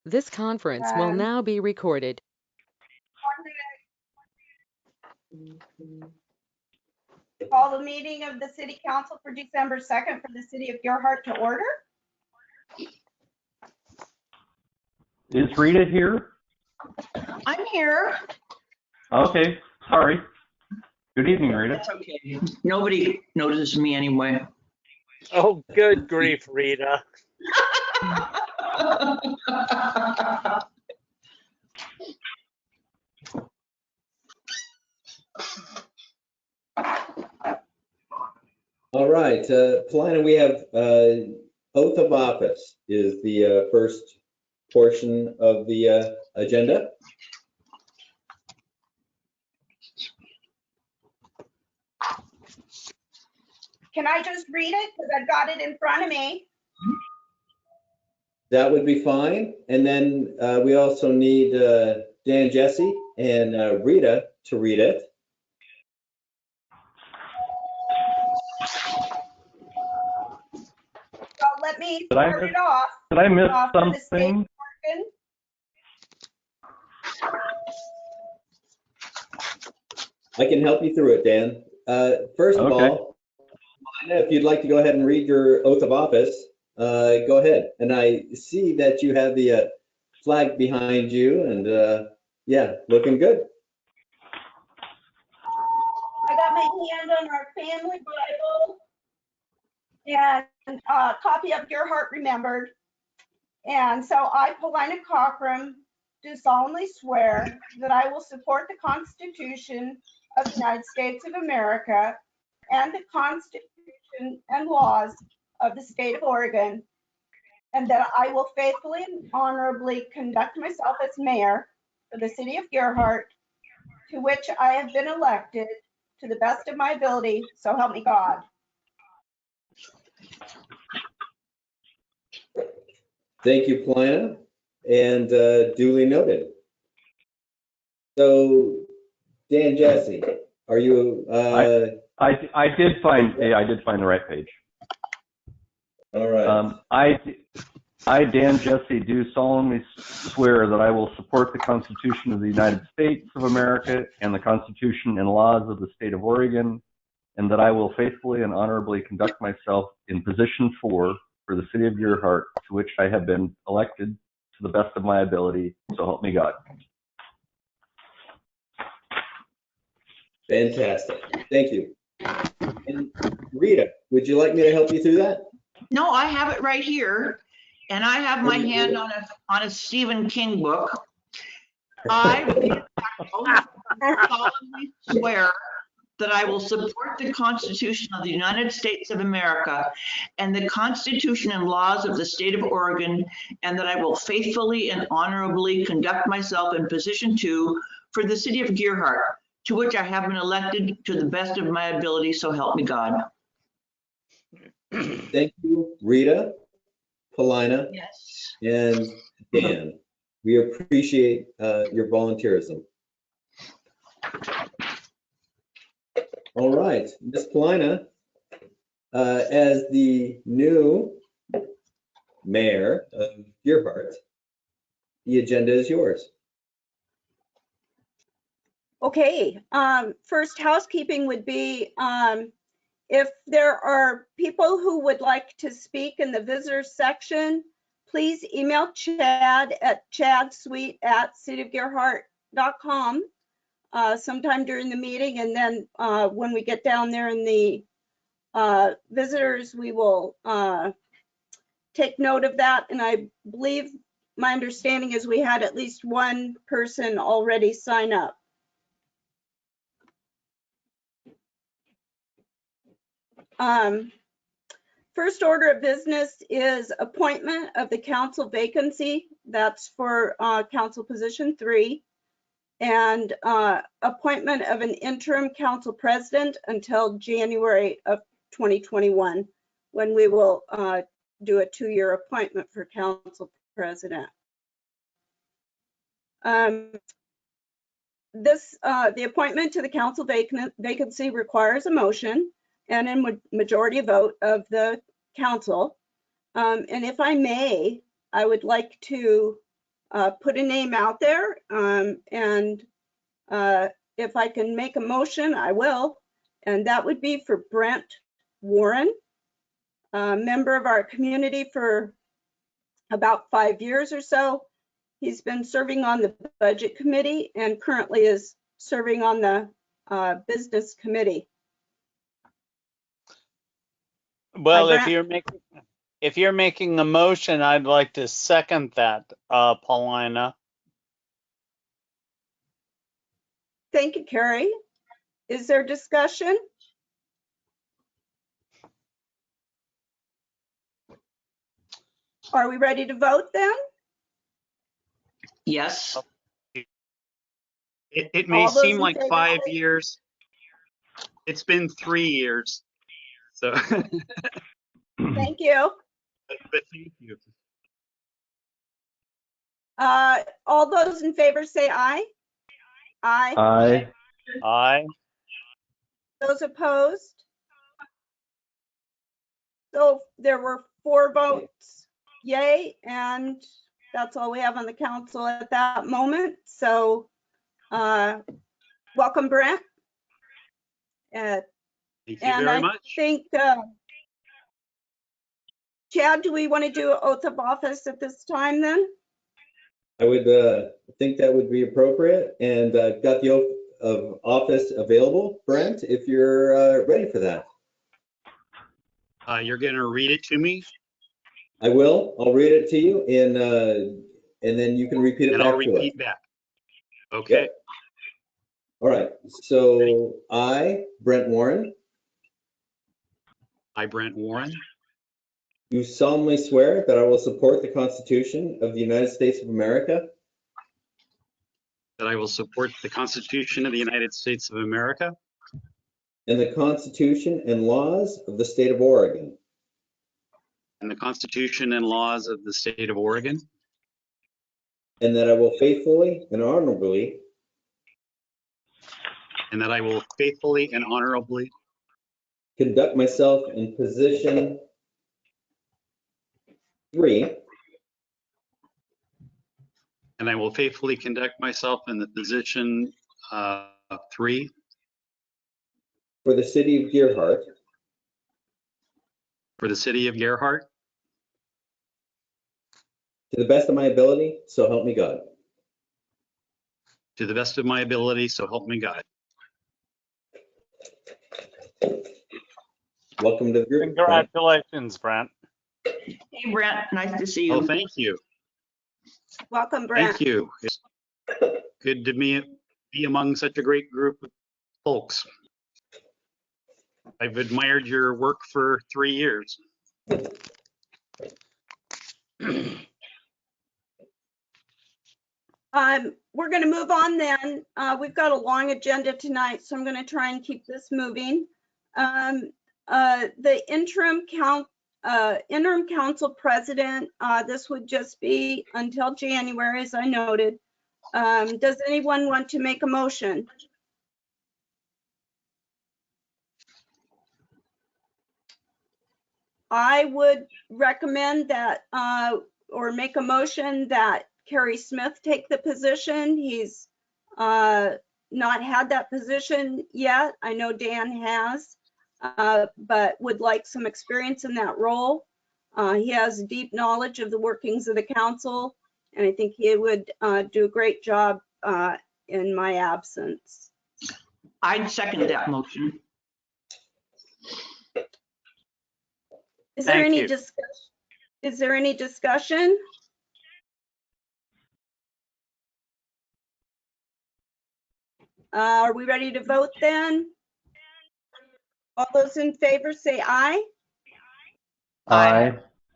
This conference will Um, now be recorded. Call the meeting of the City Council for December 2nd for the City of Gerhart to order. Is Rita here? I'm here. Okay, sorry. Good evening, Rita. That's okay. Nobody notices me anyway. Oh, good grief, Rita. All right, Paulina, we have oath of office is the first portion of the agenda. Can I just read it? Because I've got it in front of me. That would be fine. And then we also need Dan, Jesse, and Rita to read it. So let me Did I start miss- it off. Did I miss for the state something? of Oregon. I can help you through it, Dan. First of Okay. all, Paulina, if you'd like to go ahead and read your oath of office, go ahead. And I see that you have the flag behind you, and yeah, looking good. I got my hand on our family Bible and a copy of Gerhart Remembered. And so I, Paulina Cochran, do solemnly swear that I will support the Constitution of the United States of America and the Constitution and laws of the state of Oregon, and that I will faithfully and honorably conduct myself as mayor for the city of Gerhart, to which I have been elected to the best of my ability, so help me God. Thank you, Paulina, and duly noted. So, Dan, Jesse, are you? I did find the right page. All right. I, Dan Jesse, do solemnly swear that I will support the Constitution of the United States of America and the Constitution and laws of the state of Oregon, and that I will faithfully and honorably conduct myself in position for the city of Gerhart, to which I have been elected to the best of my ability, so help me God. Fantastic. Thank you. And Rita, would you like me to help you through that? No, I have it right here, and I have my hand on a Stephen King book. I solemnly swear that I will support the Constitution of the United States of America and the Constitution and laws of the state of Oregon, and that I will faithfully and honorably conduct myself in position 2 for the city of Gerhart, to which I have been elected to the best of my ability, so help me God. Thank you, Rita, Paulina, Yes. and Dan. We appreciate your volunteerism. All right, Ms. Paulina, as the new mayor of Gerhart, the agenda is yours. Okay, first housekeeping would be if there are people who would like to speak in the visitors section, please email Chad at chadsweet@cityofgerhart.com sometime during the meeting, and then when we get down there in the visitors, we will take note of that. And I believe my understanding is we had at least one person already sign up. First order of business is appointment of the council vacancy. That's for council position 3, and appointment of an interim council president until January of 2021, when we will do a 2-year appointment for council president. The appointment to the council vacancy requires a motion and a majority vote of the council. And if I may, I would like to put a name out there, and if I can make a motion, I will. And that would be for Brent Warren, a member of our community for about 5 years or so. He's been serving on the budget committee and currently is serving on the business committee. Well, Brent. if you're making a motion, I'd like to second that, Paulina. Thank you, Carrie. Is there discussion? Are we ready to vote then? Yes. It may All those seem in like favor 5 say- years. It's been 3 years. So, Thank you. but thank you. All those in favor say aye. Aye. Aye. Aye. Those opposed? So there were 4 votes yay, and that's all we have on the council at that moment. So welcome, Brent. Thank you And very I much. think, Chad, do we want to do an oath of office at this time then? I would think that would be appropriate, and I've got the oath of office available, Brent, if you're ready for that. You're going to read it to me, I will. I'll read it to you, and then you can repeat it and I'll back to us. repeat back. Okay. Yep. All right. So I, Brent Warren, I, Brent Warren, do solemnly swear that I will support the Constitution of the United States of America that I will support the Constitution of the United States of America and the Constitution and laws of the state of Oregon, and the Constitution and laws of the state of Oregon, and that I will faithfully and honorably and that I will faithfully and honorably conduct myself in position 3 and I will faithfully conduct myself in the position 3 for the city of Gerhart, for the city of Gerhart to the best of my ability, so help me God. to the best of my ability, so help me God. Welcome to the group. Brent. Congratulations, Brent. Hey, Brent, nice to see Oh, you. thank you. Welcome, Brent. Thank you. It's good to be among such a great group of folks. I've admired your work for 3 years. We're going to move on then. We've got a long agenda tonight, so I'm going to try and keep this moving. The interim council president, this would just be until January, as I noted. Does anyone want to make a motion? I would recommend that, or make a motion that Kerry Smith take the position. He's not had that position yet. I know Dan has, but would like some experience in that role. He has deep knowledge of the workings of the council, and I think he would do a great job in my absence. I'd second that motion. Is there Thank any you. discussion? Is there any discussion? Are we ready to vote then? All those in favor say aye. Aye.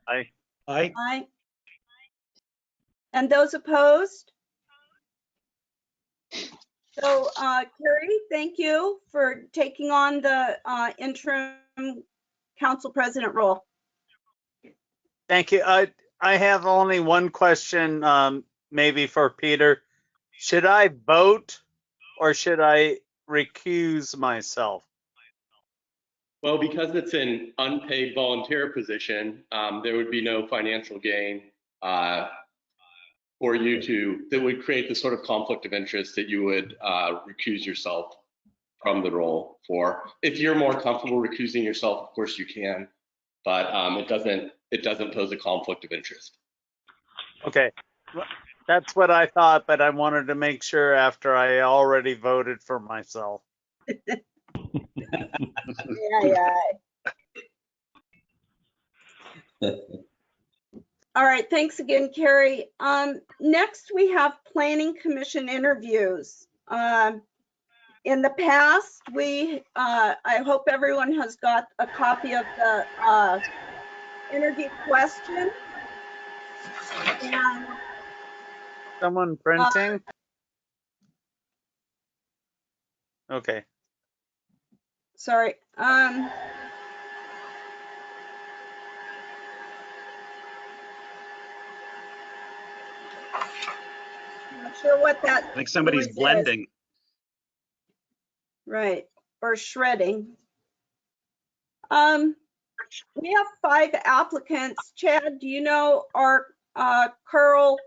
Aye. Aye. And those opposed? So, Carrie, thank you for taking on the interim council president role. Thank you. I have only one question, maybe for Peter. Should I vote or should I recuse myself? Well, because it's an unpaid volunteer position, there would be no financial gain for you that would create the sort of conflict of interest that you would recuse yourself from the role for. If you're more comfortable recusing yourself, of course you can, but it doesn't pose a conflict of interest. Okay. That's what I thought, but I wanted to make sure after I already voted for myself. Yeah. All right, thanks again, Carrie. Next, we have Planning Commission interviews. In the past, I hope everyone has got a copy of the interview question. And Someone printing? Okay. sorry. Not sure what that. I think somebody's noise is. blending. Right, or shredding. We have 5 applicants. Chad, do you know our Carl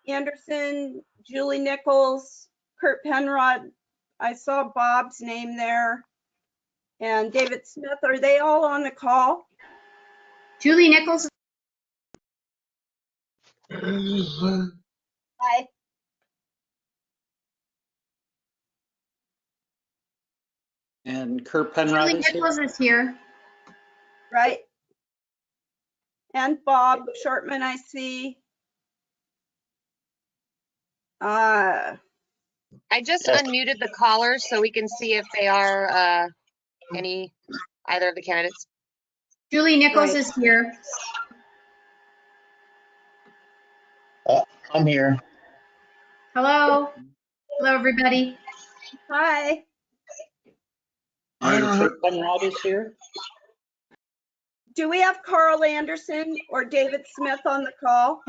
Anderson, Julie Nichols, Kurt Penrod? I saw Bob's name there. And David Smith, are they all on the call? Julie Nichols. Hi. And Kurt Penrod Julie is here. Nichols is here. Right. And Bob Shortman, I see. I just unmuted the callers so we can see if they are either of the candidates. Julie Nichols Right. is here. I'm here. Hello. Hello, everybody. Hi. And Kurt Penrod is here. Do we have Carl Anderson or David Smith on the call?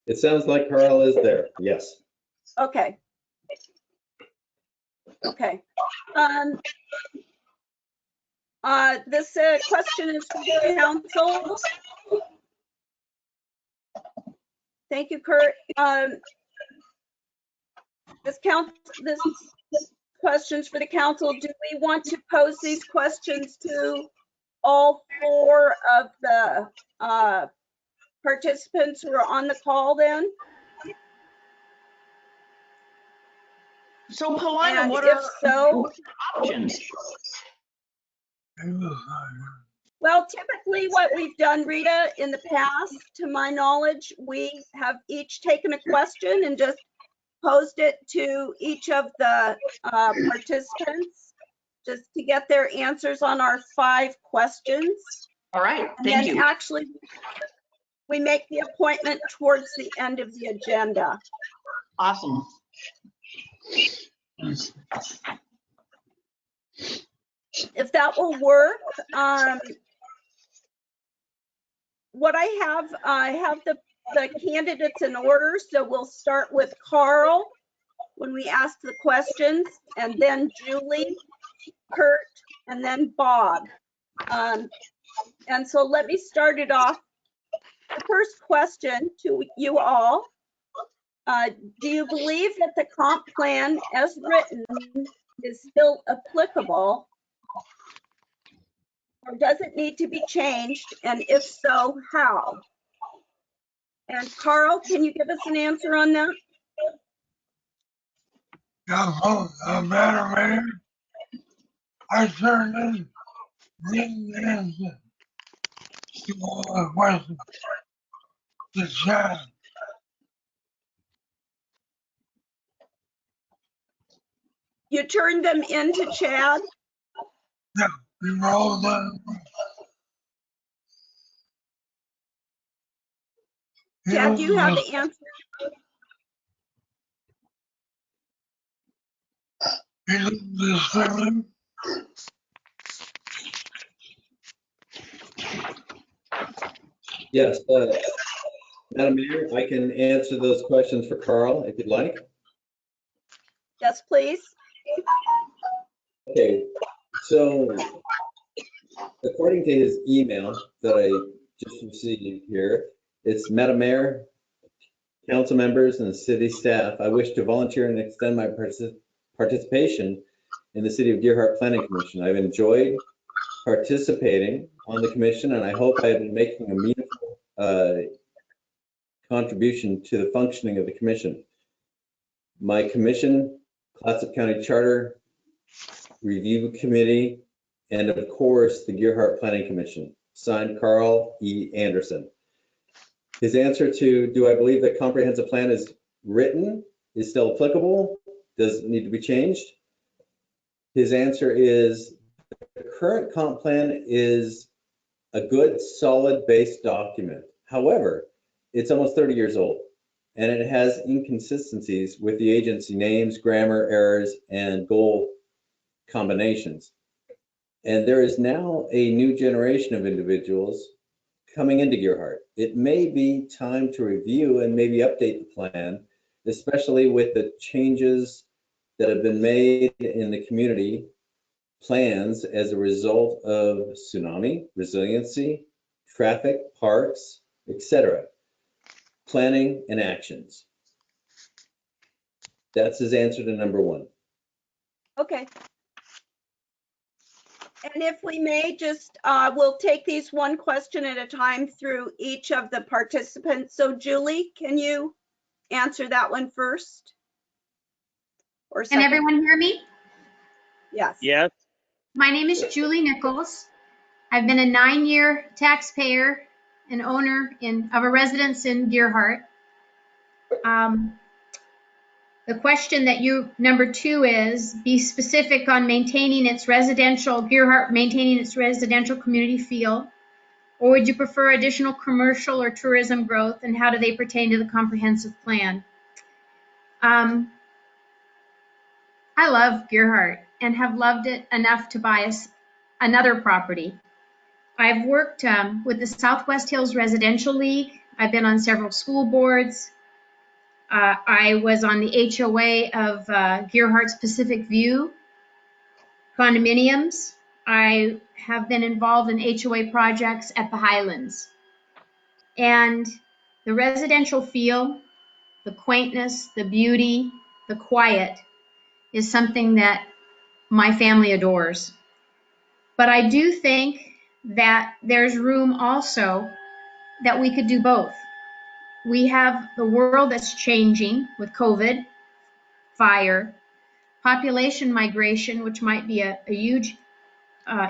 It sounds like Carl is there. Yes. Okay. Okay. This question is for the council. Thank you, Kurt. This question's for the council. Do we want to pose these questions to all 4 of the participants who are on the call then? So Paulina, And what if are so, options? well, typically what we've done, Rita, in the past, to my knowledge, we have each taken a question and just posed it to each of the participants just to get their answers on our 5 questions. All right, And thank then you. actually, we make the appointment towards the end of the agenda. Awesome. If that will work, what I have the candidates in order. So we'll start with Carl when we ask the questions, and then Julie, Kurt, and then Bob. And so let me start it off. The first question to you all, do you believe that the comp plan as written is still applicable? Or does it need to be changed? And if so, how? And Carl, can you give us an answer on that? Madam Mayor, I certainly didn't answer to all the questions to Chad. You turned them into Chad? Yeah, we rolled them. Chad, do you have the answer? Yes. Madam Mayor, I can answer those questions for Carl if you'd like. Yes, please. Okay. So according to his email that I just received here. It's Madam Mayor, council members, and city staff. I wish to volunteer and extend my participation in the City of Deer Heart Planning Commission. I've enjoyed participating on the commission, and I hope I have been making a meaningful contribution to the functioning of the commission. My commission, Clatsop County Charter Review Committee, and of course, the Deer Heart Planning Commission. Signed, Carl E. Anderson. His answer to, do I believe that comprehensive plan is written, is still applicable, does it need to be changed? His answer is, the current comp plan is a good, solid base document. However, it's almost 30 years old, and it has inconsistencies with the agency names, grammar errors, and goal combinations. And there is now a new generation of individuals coming into Deer Heart. It may be time to review and maybe update the plan, especially with the changes that have been made in the community plans as a result of tsunami, resiliency, traffic, parks, etc. Planning and actions. That's his answer to number one. Okay. And if we may, just we'll take these one question at a time through each of the participants. So Julie, can you answer that one first? Or Can second? everyone hear me? Yes. Yes. My name is Julie Nichols. I've been a 9-year taxpayer and owner of a residence in Deer Heart. The question that number 2 is, be specific on maintaining its residential, Deer Heart maintaining its residential community feel, or would you prefer additional commercial or tourism growth, and how do they pertain to the comprehensive plan? I love Deer Heart and have loved it enough to buy another property. I've worked with the Southwest Hills Residential League. I've been on several school boards. I was on the HOA of Deer Heart's Pacific View condominiums. I have been involved in HOA projects at the Highlands. And the residential feel, the quaintness, the beauty, the quiet is something that my family adores. But I do think that there's room also that we could do both. We have the world that's changing with COVID, fire, population migration, which might be a huge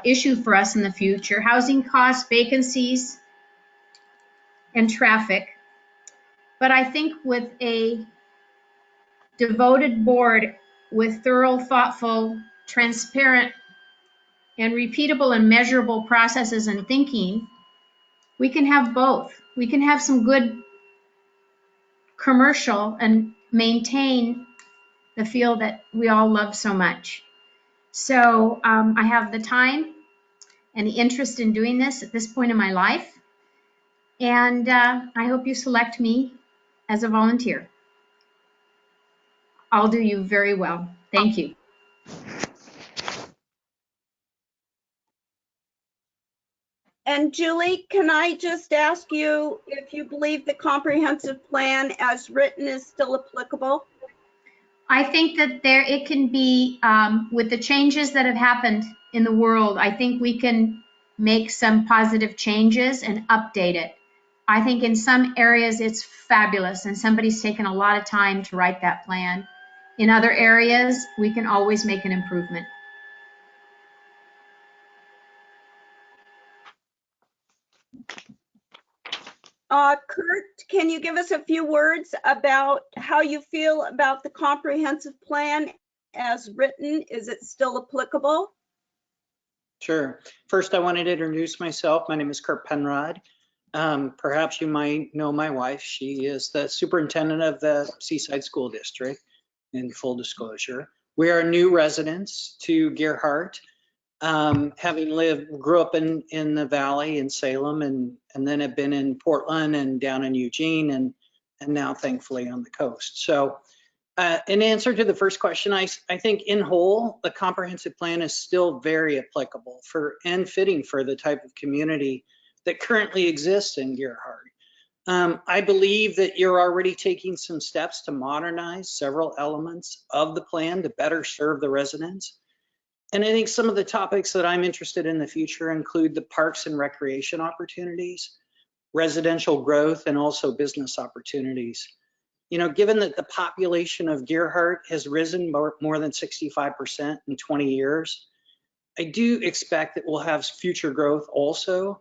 issue for us in the future, housing costs, vacancies, and traffic. But I think with a devoted board with thorough, thoughtful, transparent, and repeatable and measurable processes and thinking, we can have both. We can have some good commercial and maintain the feel that we all love so much. So I have the time and the interest in doing this at this point in my life. And I hope you select me as a volunteer. I'll do you very well. Thank you. And Julie, can I just ask you if you believe the comprehensive plan as written is still applicable? I think that it can be, with the changes that have happened in the world, I think we can make some positive changes and update it. I think in some areas it's fabulous and somebody's taken a lot of time to write that plan. In other areas, we can always make an improvement. Kurt, can you give us a few words about how you feel about the comprehensive plan as written? Is it still applicable? Sure. First, I wanted to introduce myself. My name is Kurt Penrod. Perhaps you might know my wife. She is the superintendent of the Seaside School District, in full disclosure. We are new residents to Deer Heart, having grew up in the valley in Salem, and then have been in Portland and down in Eugene, and now thankfully on the coast. So in answer to the first question, I think in whole, the comprehensive plan is still very applicable and fitting for the type of community that currently exists in Gerhardt. I believe that you're already taking some steps to modernize several elements of the plan to better serve the residents. And I think some of the topics that I'm interested in the future include the parks and recreation opportunities, residential growth, and also business opportunities. You know, given that the population of Gerhardt has risen more than 65% in 20 years, I do expect that we'll have future growth also.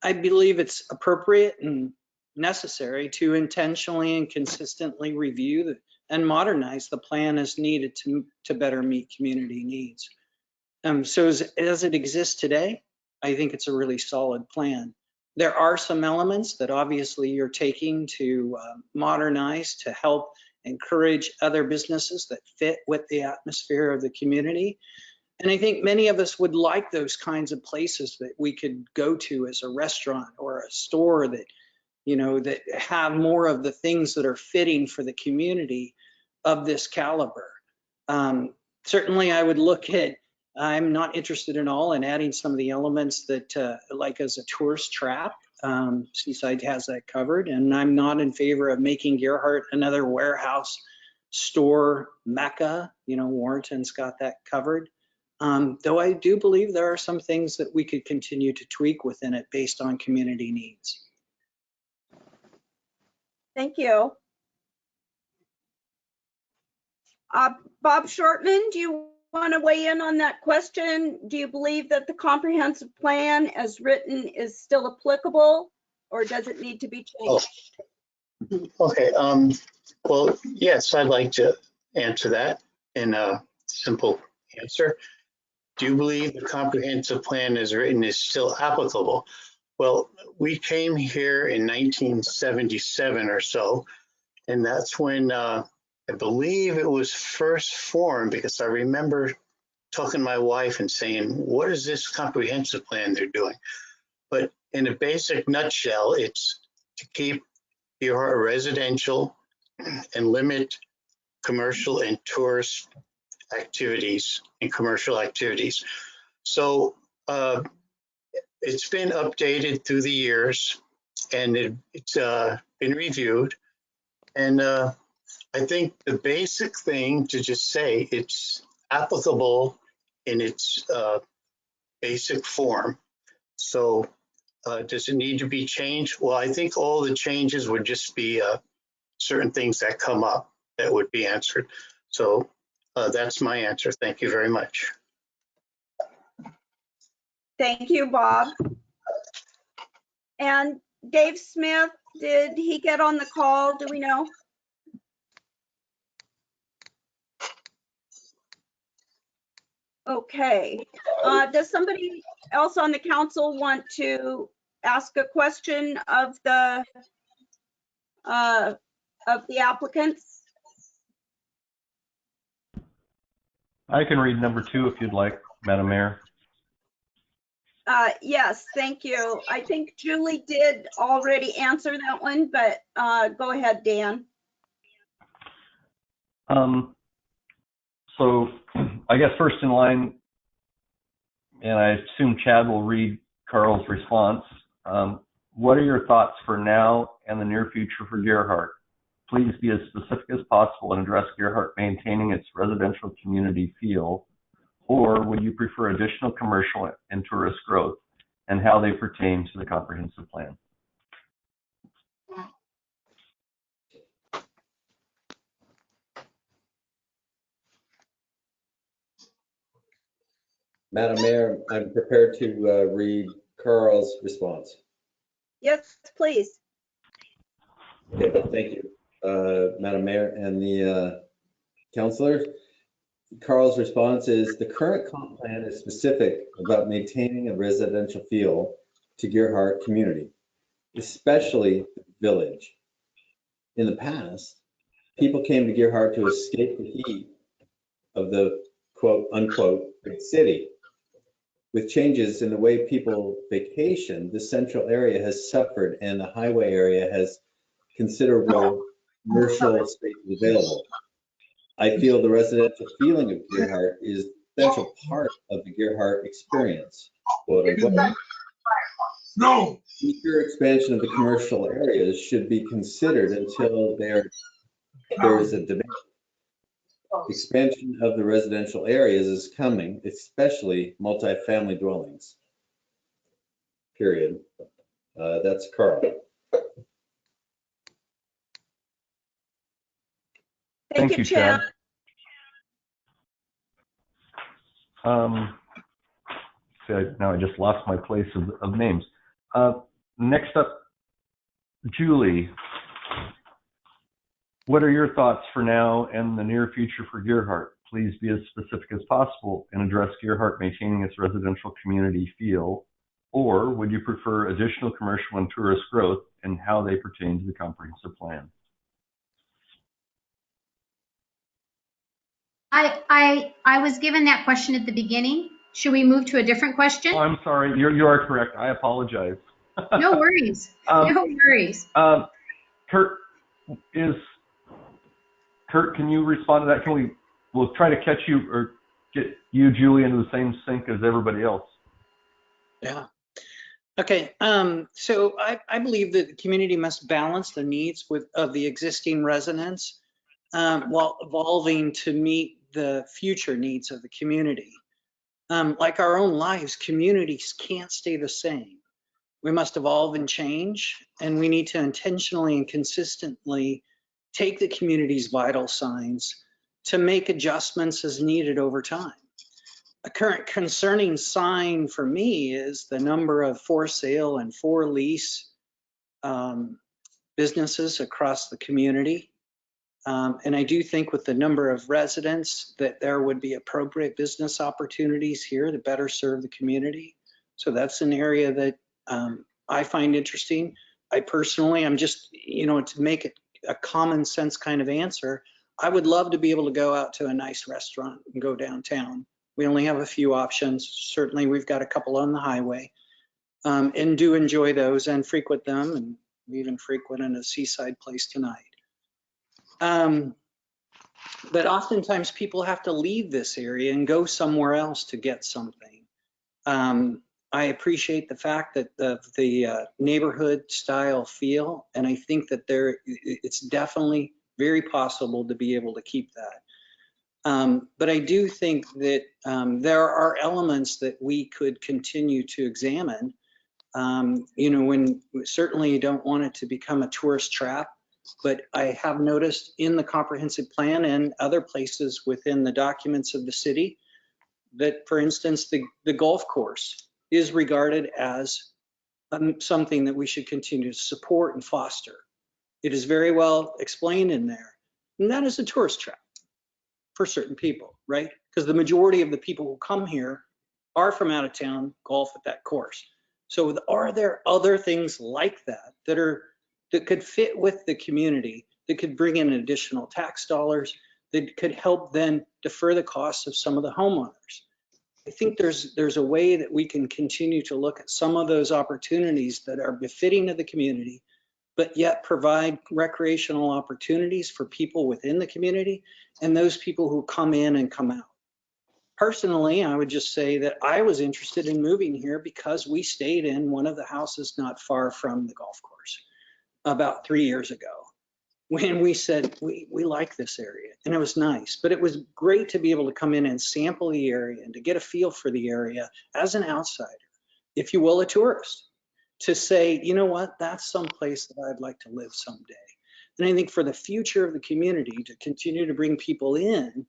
I believe it's appropriate and necessary to intentionally and consistently review and modernize the plan as needed to better meet community needs. So as it exists today, I think it's a really solid plan. There are some elements that obviously you're taking to modernize to help encourage other businesses that fit with the atmosphere of the community. And I think many of us would like those kinds of places that we could go to as a restaurant or a store that, you know, that have more of the things that are fitting for the community of this caliber. Certainly I would look at, I'm not interested at all in adding some of the elements that like as a tourist trap. Seaside has that covered, and I'm not in favor of making Gerhardt another warehouse store mecca. You know, Warrenton's got that covered. Though I do believe there are some things that we could continue to tweak within it based on community needs. Thank you. Bob Shortman, do you want to weigh in on that question? Do you believe that the comprehensive plan as written is still applicable, or does it need to be changed? Okay, well, yes, I'd like to answer that in a simple answer. Do you believe the comprehensive plan as written is still applicable? Well, we came here in 1977 or so, and that's when I believe it was first formed, because I remember talking to my wife and saying, what is this comprehensive plan they're doing? But in a basic nutshell, it's to keep your residential and limit commercial and tourist activities and commercial activities. So it's been updated through the years, and it's been reviewed. And I think the basic thing to just say, it's applicable in its basic form. So does it need to be changed? Well, I think all the changes would just be certain things that come up that would be answered. So that's my answer. Thank you very much. Thank you, Bob. And Dave Smith, did he get on the call? Do we know? Okay. Does somebody else on the council want to ask a question of the applicants? I can read number 2 if you'd like, Madam Mayor. Yes, thank you. I think Julie did already answer that one, but go ahead, Dan. So I guess first in line, and I assume Chad will read Carl's response. What are your thoughts for now and the near future for Gerhardt? Please be as specific as possible and address Gerhardt maintaining its residential community feel, or would you prefer additional commercial and tourist growth, and how they pertain to the comprehensive plan? Madam Mayor, I'm prepared to read Carl's response. Yes, please. Okay, thank you, Madam Mayor and the councilors. Carl's response is, the current comp plan is specific about maintaining a residential feel to Gerhardt community, especially the village. In the past, people came to Gerhardt to escape the heat of the quote unquote big city. With changes in the way people vacation, the central area has suffered and the highway area has considerable commercial spaces available. I feel the residential feeling of Gerhardt is an essential part of the Gerhardt experience, quote unquote. No. Future expansion of the commercial areas should be considered until there is a debate. Expansion of the residential areas is coming, especially multifamily dwellings. Period. That's Carl. Thank you, Chad. Now I just lost my place of names. Next up, Julie. What are your thoughts for now and the near future for Gearhart? Please be as specific as possible and address Gearhart maintaining its residential community feel, or would you prefer additional commercial and tourist growth and how they pertain to the comprehensive plan? I was given that question at the beginning. Should we move to a different question? Oh, I'm sorry. You are correct. I apologize. No worries. No worries. Kurt, can you respond to that? We'll try to catch you or get you, Julie, into the same sync as everybody else. Yeah. Okay. So I believe that the community must balance the needs of the existing residents while evolving to meet the future needs of the community. Like our own lives, communities can't stay the same. We must evolve and change, and we need to intentionally and consistently take the community's vital signs to make adjustments as needed over time. A current concerning sign for me is the number of for sale and for lease businesses across the community. And I do think with the number of residents that there would be appropriate business opportunities here to better serve the community. So that's an area that I find interesting. I personally, I'm just, to make it a common sense kind of answer, I would love to be able to go out to a nice restaurant and go downtown. We only have a few options. Certainly we've got a couple on the highway and do enjoy those and frequent them. And we even frequent in a seaside place tonight. But oftentimes people have to leave this area and go somewhere else to get something. I appreciate the fact that the neighborhood style feel, and I think that it's definitely very possible to be able to keep that. But I do think that there are elements that we could continue to examine. When certainly you don't want it to become a tourist trap. But I have noticed in the comprehensive plan and other places within the documents of the city that, for instance, the golf course is regarded as something that we should continue to support and foster. It is very well explained in there. And that is a tourist trap for certain people, right? Because the majority of the people who come here are from out of town, golf at that course. So are there other things like that that could fit with the community, that could bring in additional tax dollars, that could help then defer the costs of some of the homeowners? I think there's a way that we can continue to look at some of those opportunities that are befitting of the community, but yet provide recreational opportunities for people within the community and those people who come in and come out. Personally, I would just say that I was interested in moving here because we stayed in one of the houses not far from the golf course about 3 years ago, when we said we like this area, and it was nice. But it was great to be able to come in and sample the area and to get a feel for the area as an outsider, if you will, a tourist, to say, you know what, that's some place that I'd like to live someday. And I think for the future of the community, to continue to bring people in,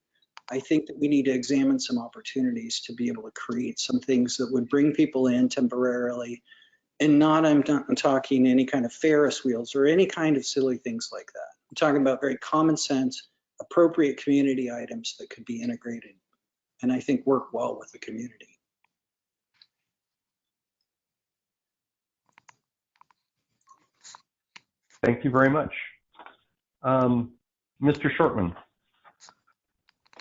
I think that we need to examine some opportunities to be able to create some things that would bring people in temporarily. And I'm not talking any kind of Ferris wheels or any kind of silly things like that. I'm talking about very common sense, appropriate community items that could be integrated and I think work well with the community. Thank you very much. Mr. Shortman,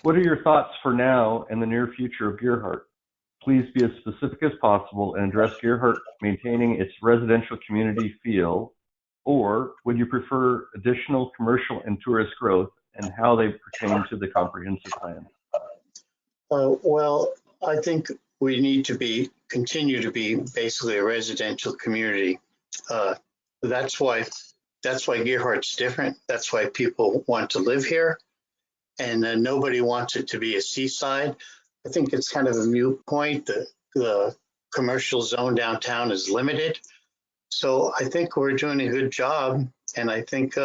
what are your thoughts for now and the near future of Gearhart? Please be as specific as possible and address Gearhart maintaining its residential community feel, or would you prefer additional commercial and tourist growth and how they pertain to the comprehensive plan? Well, I think we need to be continue to be basically a residential community. That's why Gearhart's different. That's why people want to live here, and nobody wants it to be a seaside. I think it's kind of a moot point. The commercial zone downtown is limited. So I think we're doing a good job. And I think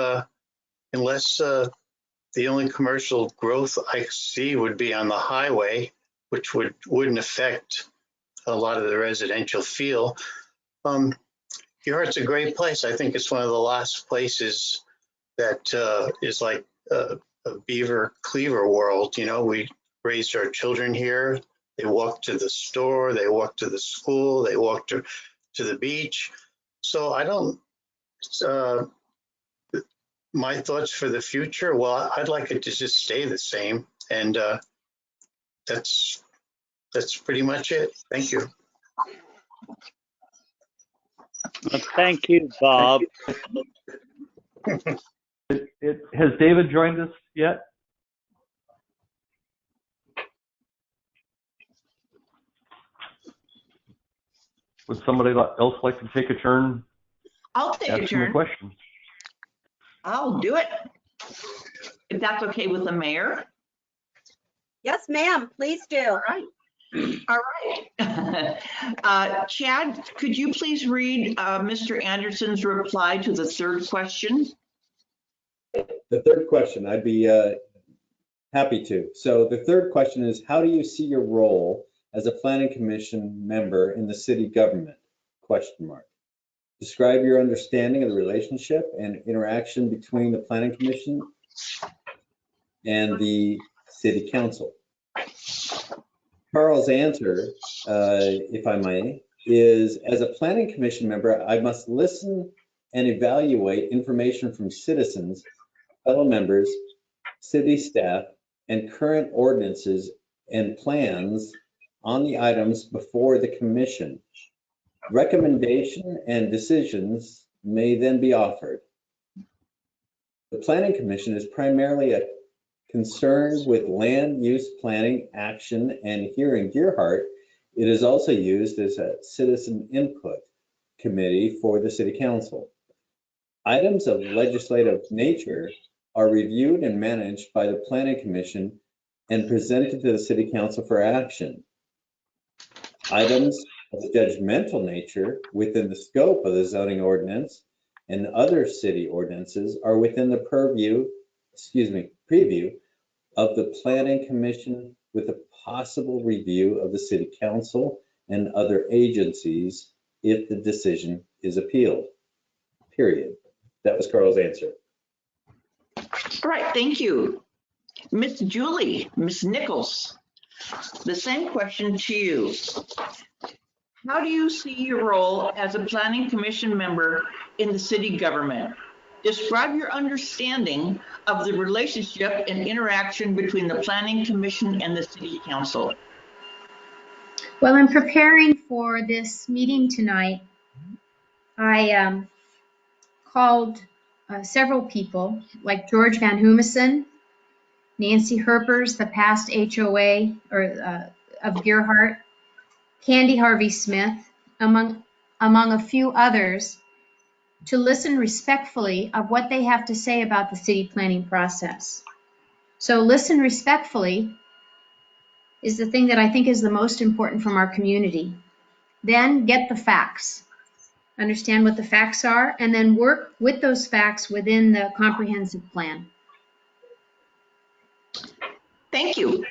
unless the only commercial growth I see would be on the highway, which wouldn't affect a lot of the residential feel. Gearhart's a great place. I think it's one of the last places that is like a beaver cleaver world. You know, we raised our children here. They walk to the store, they walk to the school, they walk to the beach. So I don't, my thoughts for the future, well, I'd like it to just stay the same. And that's pretty much it. Thank you. Well, thank you, Bob. Has David joined us yet? Would somebody else like to take a turn? I'll take a asking the turn. question? I'll do it. If that's okay with the mayor. Yes, ma'am, please do. All right. All right. Chad, could you please read Mr. Anderson's reply to the third question? The third question, I'd be happy to. So the third question is, how do you see your role as a planning commission member in the city government? Question mark. Describe your understanding of the relationship and interaction between the planning commission and the city council. Carl's answer, if I may, is as a planning commission member, I must listen and evaluate information from citizens, fellow members, city staff, and current ordinances and plans on the items before the commission. Recommendation and decisions may then be offered. The Planning Commission is primarily concerned with land use planning action, and here in Gearhart, it is also used as a citizen input committee for the City Council. Items of legislative nature are reviewed and managed by the Planning Commission and presented to the City Council for action. Items of judgmental nature within the scope of the zoning ordinance and other city ordinances are within the preview of the Planning Commission with a possible review of the City Council and other agencies if the decision is appealed. Period. That was Carl's answer. All right, thank you. Miss Julie, Miss Nichols, the same question to you. How do you see your role as a planning commission member in the city government? Describe your understanding of the relationship and interaction between the planning commission and the city council. Well, in preparing for this meeting tonight, I called several people like George Van Humissen, Nancy Herpers, the past HOA of Gearhart, Candy Harvey Smith, among a few others, to listen respectfully of what they have to say about the city planning process. So listen respectfully is the thing that I think is the most important from our community. Then get the facts. Understand what the facts are, and then work with those facts within the comprehensive plan. Thank you.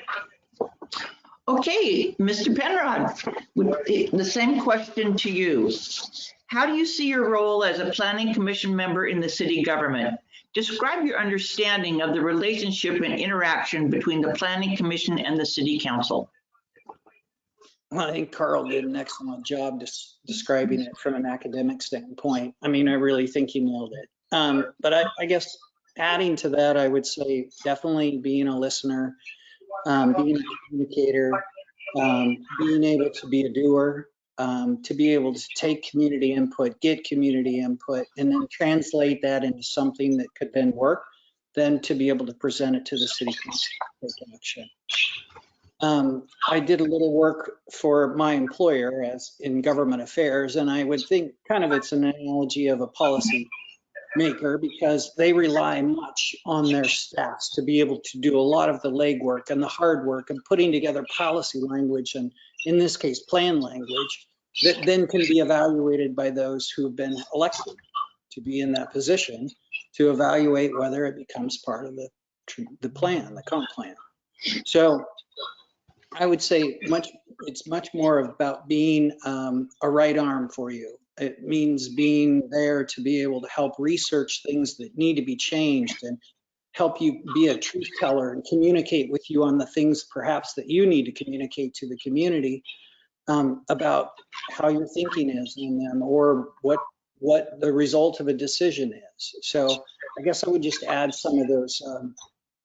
Okay, Mr. Penrod, the same question to you. How do you see your role as a planning commission member in the city government? Describe your understanding of the relationship and interaction between the planning commission and the city council. Well, I think Carl did an excellent job describing it from an academic standpoint. I mean, I really think he nailed it. But I guess adding to that, I would say definitely being a listener, being a communicator, being able to be a doer, to be able to take community input, get community input, and then translate that into something that could then work, then to be able to present it to the city council to take action. I did a little work for my employer as in government affairs, and I would think kind of it's an analogy of a policy maker because they rely much on their staffs to be able to do a lot of the legwork and the hard work and putting together policy language, and in this case, plan language that then can be evaluated by those who've been elected to be in that position to evaluate whether it becomes part of the plan, the comp plan. So I would say it's much more about being a right arm for you. It means being there to be able to help research things that need to be changed and help you be a truth teller and communicate with you on the things perhaps that you need to communicate to the community about how your thinking is in them or what the result of a decision is. So I guess I would just add some of those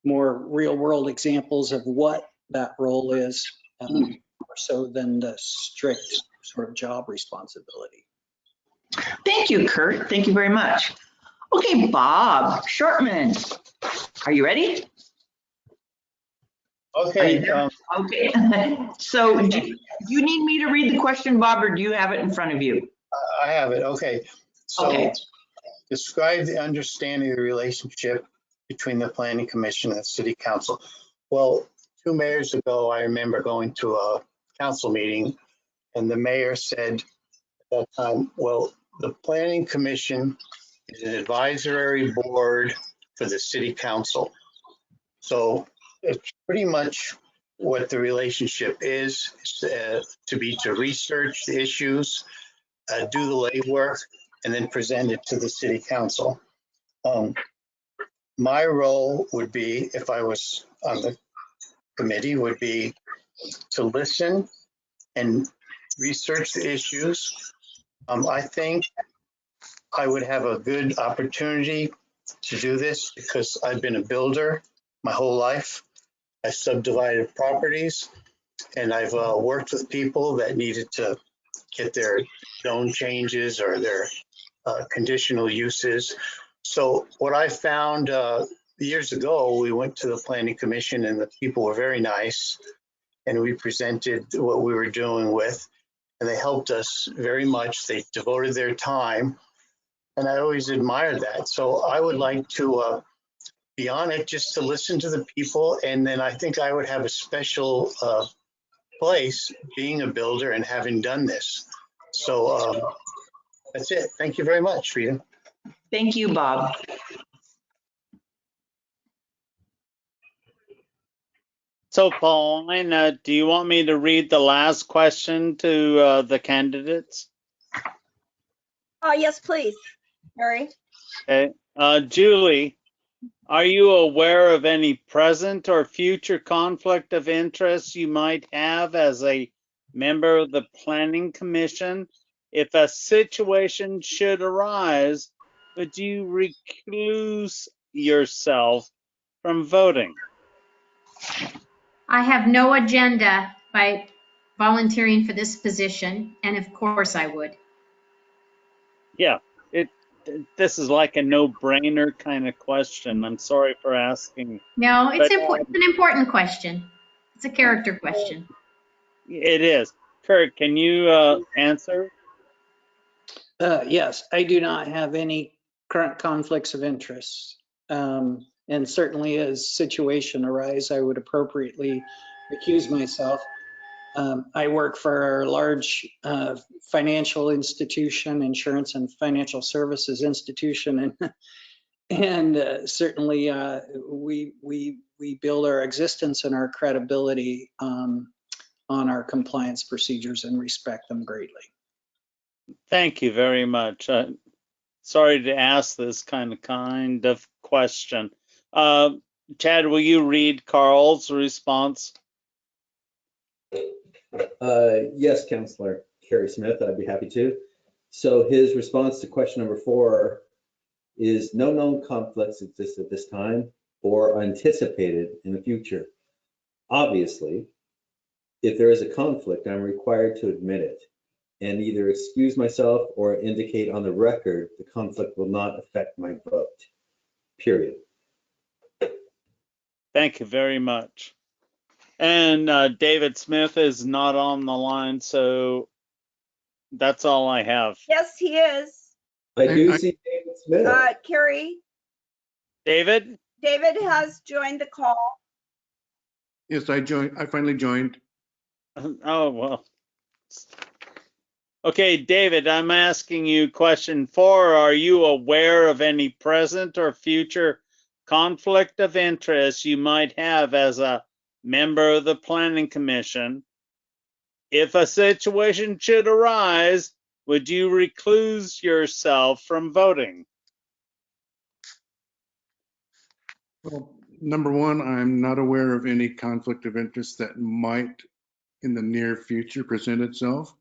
more real world examples of what that role is, more so than the strict sort of job responsibility. Thank you, Kurt. Thank you very much. Okay, Bob Shortman, are you ready? Okay, Okay. So do you need me to read the question, Bob, or do you have it in front of you? I have it. Okay. So Okay. describe the understanding of the relationship between the Planning Commission and the City Council. Well, 2 mayors ago, I remember going to a council meeting and the mayor said at that time, well, the Planning Commission is an advisory board for the City Council. So it's pretty much what the relationship is to research the issues, do the legwork, and then present it to the City Council. My role would be, if I was on the committee, would be to listen and research the issues. I think I would have a good opportunity to do this because I've been a builder my whole life. I've subdivided properties and I've worked with people that needed to get their zone changes or their conditional uses. So what I found years ago, we went to the Planning Commission and the people were very nice and we presented what we were doing with, and they helped us very much. They devoted their time and I always admired that. So I would like to be on it just to listen to the people, and then I think I would have a special place being a builder and having done this. So that's it. Thank you very much, Rita. Thank you, Bob. So Pauline, do you want me to read the last question to the candidates? Yes, please, Harry. Okay. Julie, are you aware of any present or future conflict of interest you might have as a member of the Planning Commission? If a situation should arise, would you recluse yourself from voting? I have no agenda by volunteering for this position, and of course I would. Yeah, this is like a no-brainer kind of question. I'm sorry for asking. No, it's But, important. It's an important question. It's a character question. It is. Kurt, can you answer? Yes, I do not have any current conflicts of interest. And certainly as situation arise, I would appropriately recuse myself. I work for a large financial institution, insurance and financial services institution, and certainly we build our existence and our credibility on our compliance procedures and respect them greatly. Thank you very much. Sorry to ask this kind of question. Chad, will you read Carl's response? Yes, Councillor Kerry Smith, I'd be happy to. So his response to question number 4 is no known conflicts exist at this time or are anticipated in the future. Obviously, if there is a conflict, I'm required to admit it and either excuse myself or indicate on the record the conflict will not affect my vote, period. Thank you very much. And David Smith is not on the line, so that's all I have. Yes, he is. I do see David Smith. Carrie, David? David has joined the call. Yes, I finally joined. Oh, well. Okay, David, I'm asking you question 4. Are you aware of any present or future conflict of interest you might have as a member of the Planning Commission? If a situation should arise, would you recluse yourself from voting? Well, number one, I'm not aware of any conflict of interest that might in the near future present itself.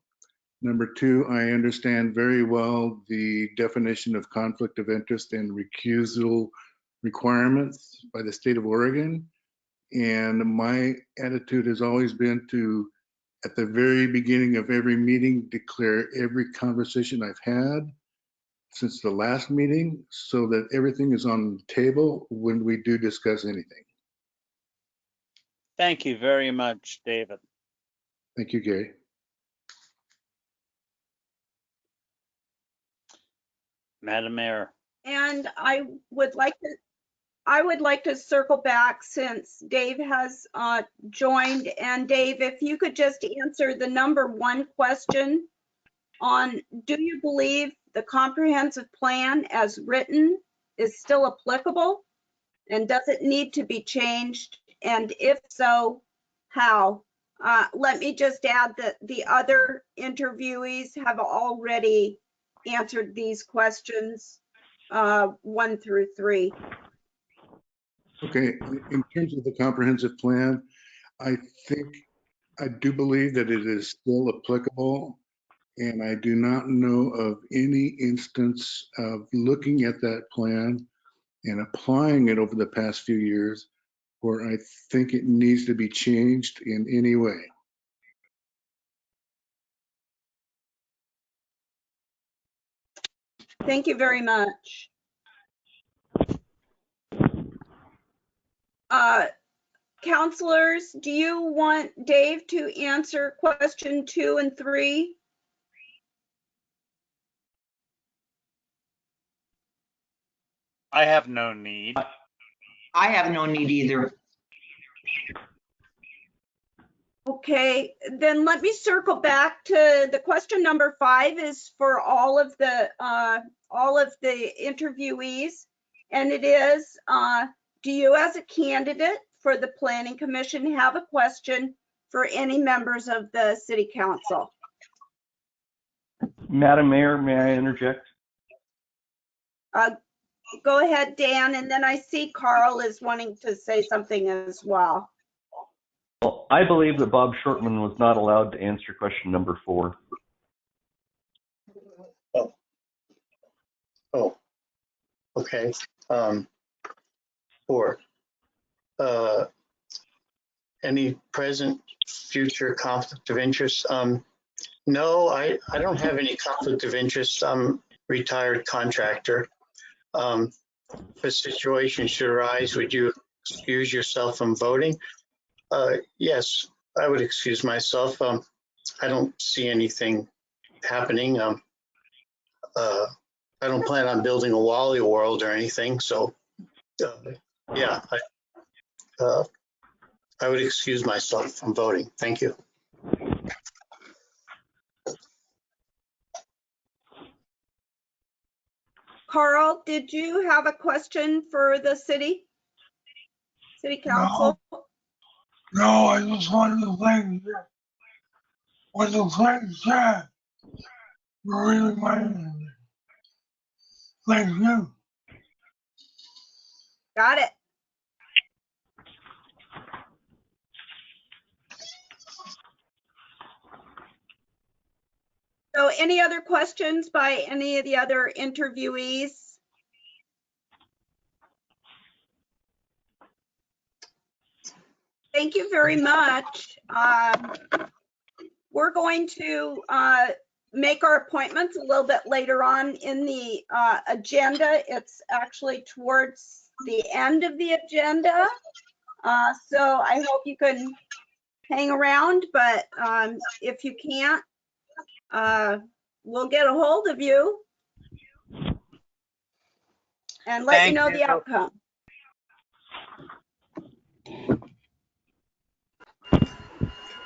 Number two, I understand very well the definition of conflict of interest and recusal requirements by the state of Oregon. And my attitude has always been to, at the very beginning of every meeting, declare every conversation I've had since the last meeting so that everything is on the table when we do discuss anything. Thank you very much, David. Thank you, Gary. Madam Mayor. And I would like to circle back since Dave has joined. And Dave, if you could just answer the number 1 question on, do you believe the comprehensive plan as written is still applicable? And does it need to be changed? And if so, how? Let me just add that the other interviewees have already answered these questions, 1 through 3. Okay, in terms of the comprehensive plan, I do believe that it is still applicable. And I do not know of any instance of looking at that plan and applying it over the past few years where I think it needs to be changed in any way. Thank you very much. Counselors, do you want Dave to answer question 2 and 3? I have no need. I have no need either. Okay, then let me circle back to the question number 5 is for all of the interviewees. And it is, do you as a candidate for the Planning Commission have a question for any members of the City Council? Madam Mayor, may I interject? Go ahead, Dan, and then I see Carl is wanting to say something as well. Well, I believe that Bob Shortman was not allowed to answer question number 4. Oh, okay. 4. Any present, future conflict of interest? No, I don't have any conflict of interest. I'm retired contractor. If a situation should arise, would you excuse yourself from voting? Yes, I would excuse myself. I don't see anything happening. I don't plan on building a Wally world or anything. So, yeah, I would excuse myself from voting. Thank you. Carl, did you have a question for the City Council? No, I just wanted to thank you. What the friend said really reminded me. Thank you. Got it. So any other questions by any of the other interviewees? Thank you very much. We're going to make our appointments a little bit later on in the agenda. It's actually towards the end of the agenda. So I hope you can hang around, but if you can't, we'll get a hold of you and let you Thank know you. the outcome.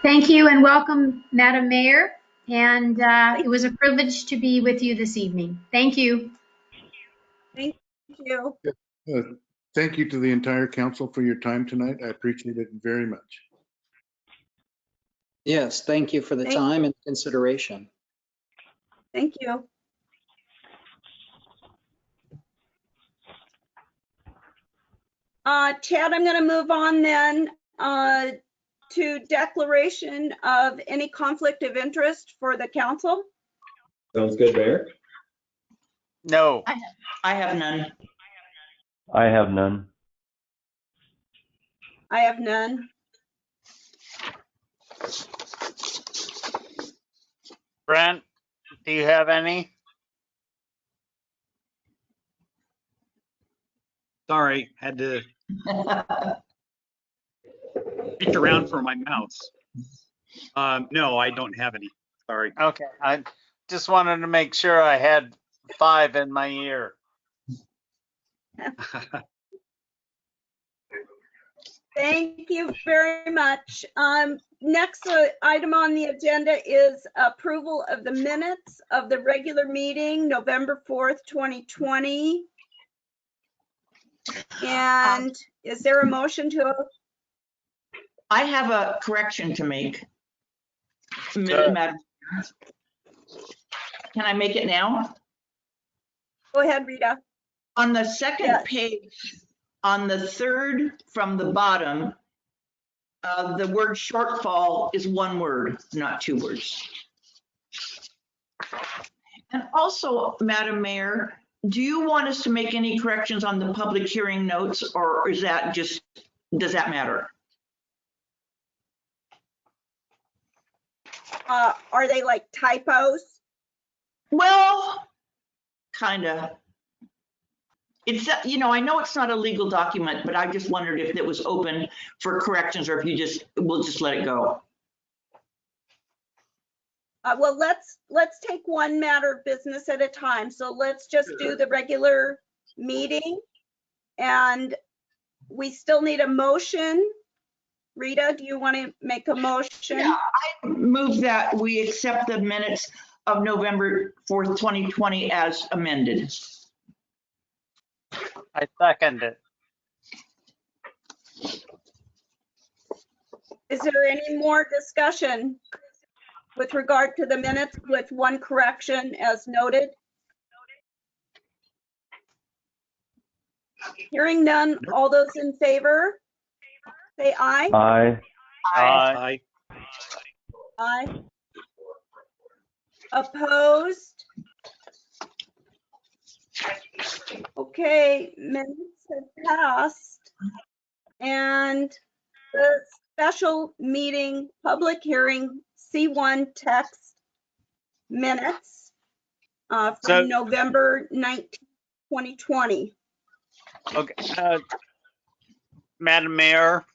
Thank you and welcome, Madam Mayor. And it was a privilege to be with you this evening. Thank you. Thank you. Thank you to the entire council for your time tonight. I appreciate it very much. Yes, thank you for the Thank- time and consideration. Thank you. Chad, I'm going to move on then to declaration of any conflict of interest for the council. Sounds good, Mayor. No. I have none. I have none. I have none. Brent, do you have any? Sorry, had to reach around for my mouse. No, I don't have any. Sorry. Okay, I just wanted to make sure I had 5 in my ear. Thank you very much. Next item on the agenda is approval of the minutes of the regular meeting, November 4th, 2020. And is there a motion to? I have a correction to make. Sure. Madam, can I make it now? Go ahead, Rita. On the second Yes. page, on the third from the bottom, the word shortfall is one word, not 2 words. And also, Madam Mayor, do you want us to make any corrections on the public hearing notes, or is that just, does that matter? Are they like typos? Well, kind of. It's, I know it's not a legal document, but I just wondered if it was open for corrections or if we'll just let it go. Well, let's take one matter of business at a time. So let's just do the regular meeting. And we still need a motion. Rita, do you want to make a motion? Yeah, I move that we accept the minutes of November 4th, 2020 as amended. I second it. Is there any more discussion with regard to the minutes with one correction as noted? Hearing none, all those in favor, say aye. Aye. Aye. Aye. Opposed? Okay, minutes have passed. And the special meeting, public hearing, C1 text minutes So- from November 19, 2020. Okay, Madam Mayor,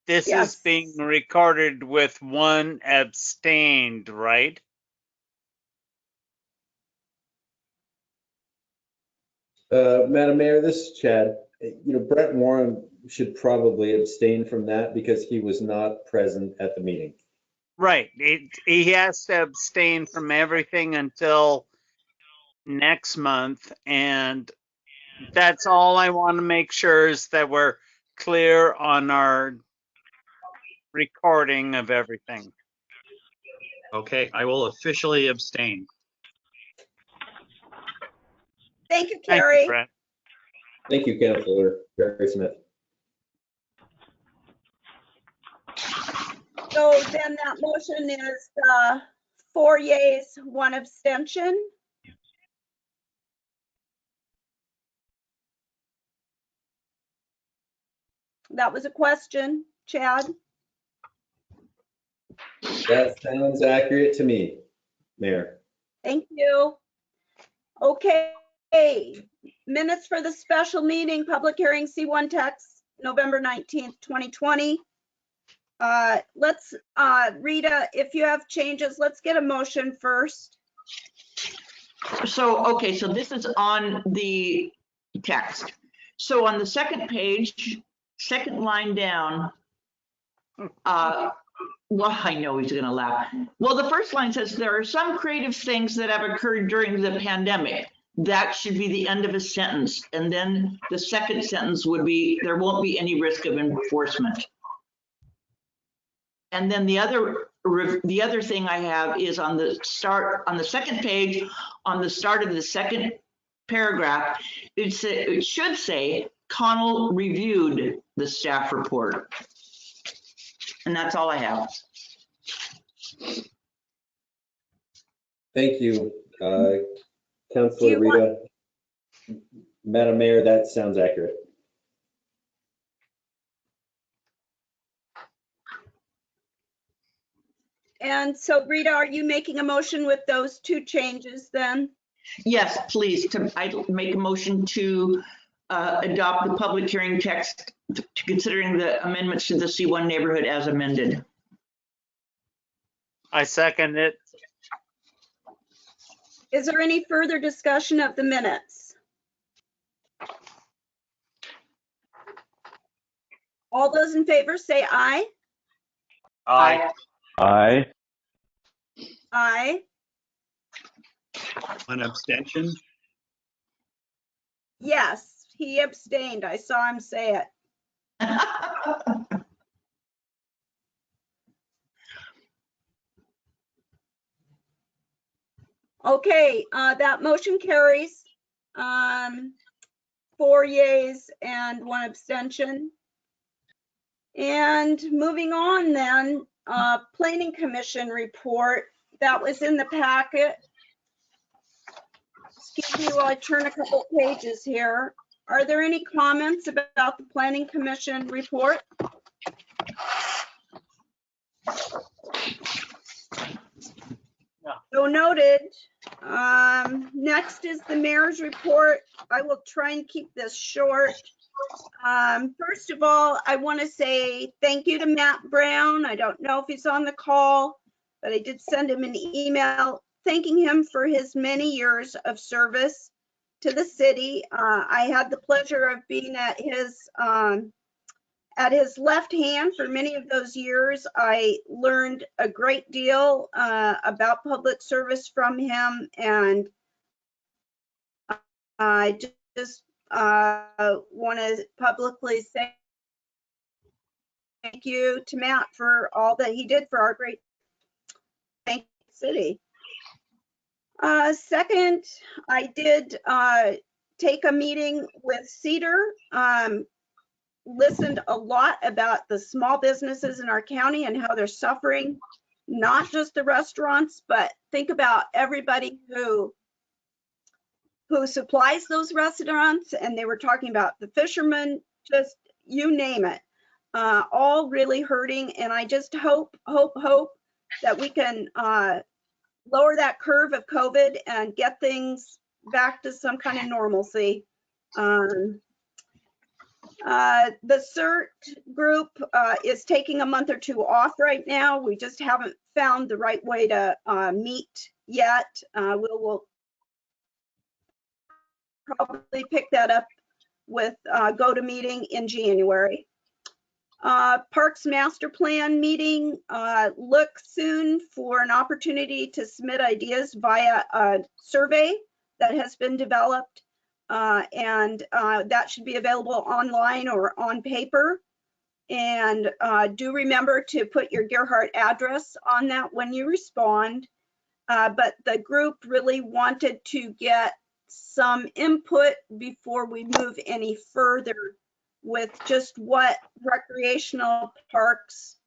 this Yes. is being recorded with 1 abstained, right? Madam Mayor, this is Chad. Brent Warren should probably abstain from that because he was not present at the meeting. Right. He has to abstain from everything until next month. And that's all I want to make sure is that we're clear on our recording of everything. Okay, I will officially abstain. Thank you, Thank Carrie. you, Brent. Thank you, Councilor Barry Smith. So then that motion is 4 yeas, 1 abstention. That was a question, Chad. That sounds accurate to me, Mayor. Thank you. Okay, minutes for the special meeting, public hearing, C1 text, November 19th, 2020. Let's, Rita, if you have changes, let's get a motion first. So, okay, so this is on the text. So on the second page, second line down, well, I know he's gonna laugh. Well, the first line says, there are some creative things that have occurred during the pandemic. That should be the end of a sentence. And then the second sentence would be, there won't be any risk of enforcement. And then the other thing I have is on the second page, on the start of the second paragraph, it should say Connell reviewed the staff report. And that's all I have. Thank you, Councilor Rita. Madam Mayor, that sounds accurate. And so Rita, are you making a motion with those two changes then? Yes, please. I make a motion to adopt the public hearing text to considering the amendments to the C1 neighborhood as amended. I second it. Is there any further discussion of the minutes? All those in favor say aye. Aye. Aye. Aye. An abstention? Yes, he abstained. I saw him say it. Okay, that motion carries. 4 yeas and 1 abstention. And moving on then, Planning Commission report that was in the packet. Excuse me while I turn a couple pages here. Are there any comments about the Planning Commission report? So noted. Next is the mayor's report. I will try and keep this short. First of all, I want to say thank you to Matt Brown. I don't know if he's on the call, but I did send him an email thanking him for his many years of service to the city. I had the pleasure of being at his left hand for many of those years. I learned a great deal about public service from him, and I just want to publicly say thank you to Matt for all that he did for our great city. Second, I did take a meeting with Cedar. Listened a lot about the small businesses in our county and how they're suffering, not just the restaurants, but think about everybody who supplies those restaurants. And they were talking about the fishermen, just you name it, all really hurting. And I just hope that we can lower that curve of COVID and get things back to some kind of normalcy. The CERT group is taking a month or two off right now. We just haven't found the right way to meet yet. We'll probably pick that up with GoToMeeting in January. Parks Master Plan meeting, look soon for an opportunity to submit ideas via a survey that has been developed. And that should be available online or on paper. And do remember to put your Gerhardt address on that when you respond. But the group really wanted to get some input before we move any further with just what recreational parks,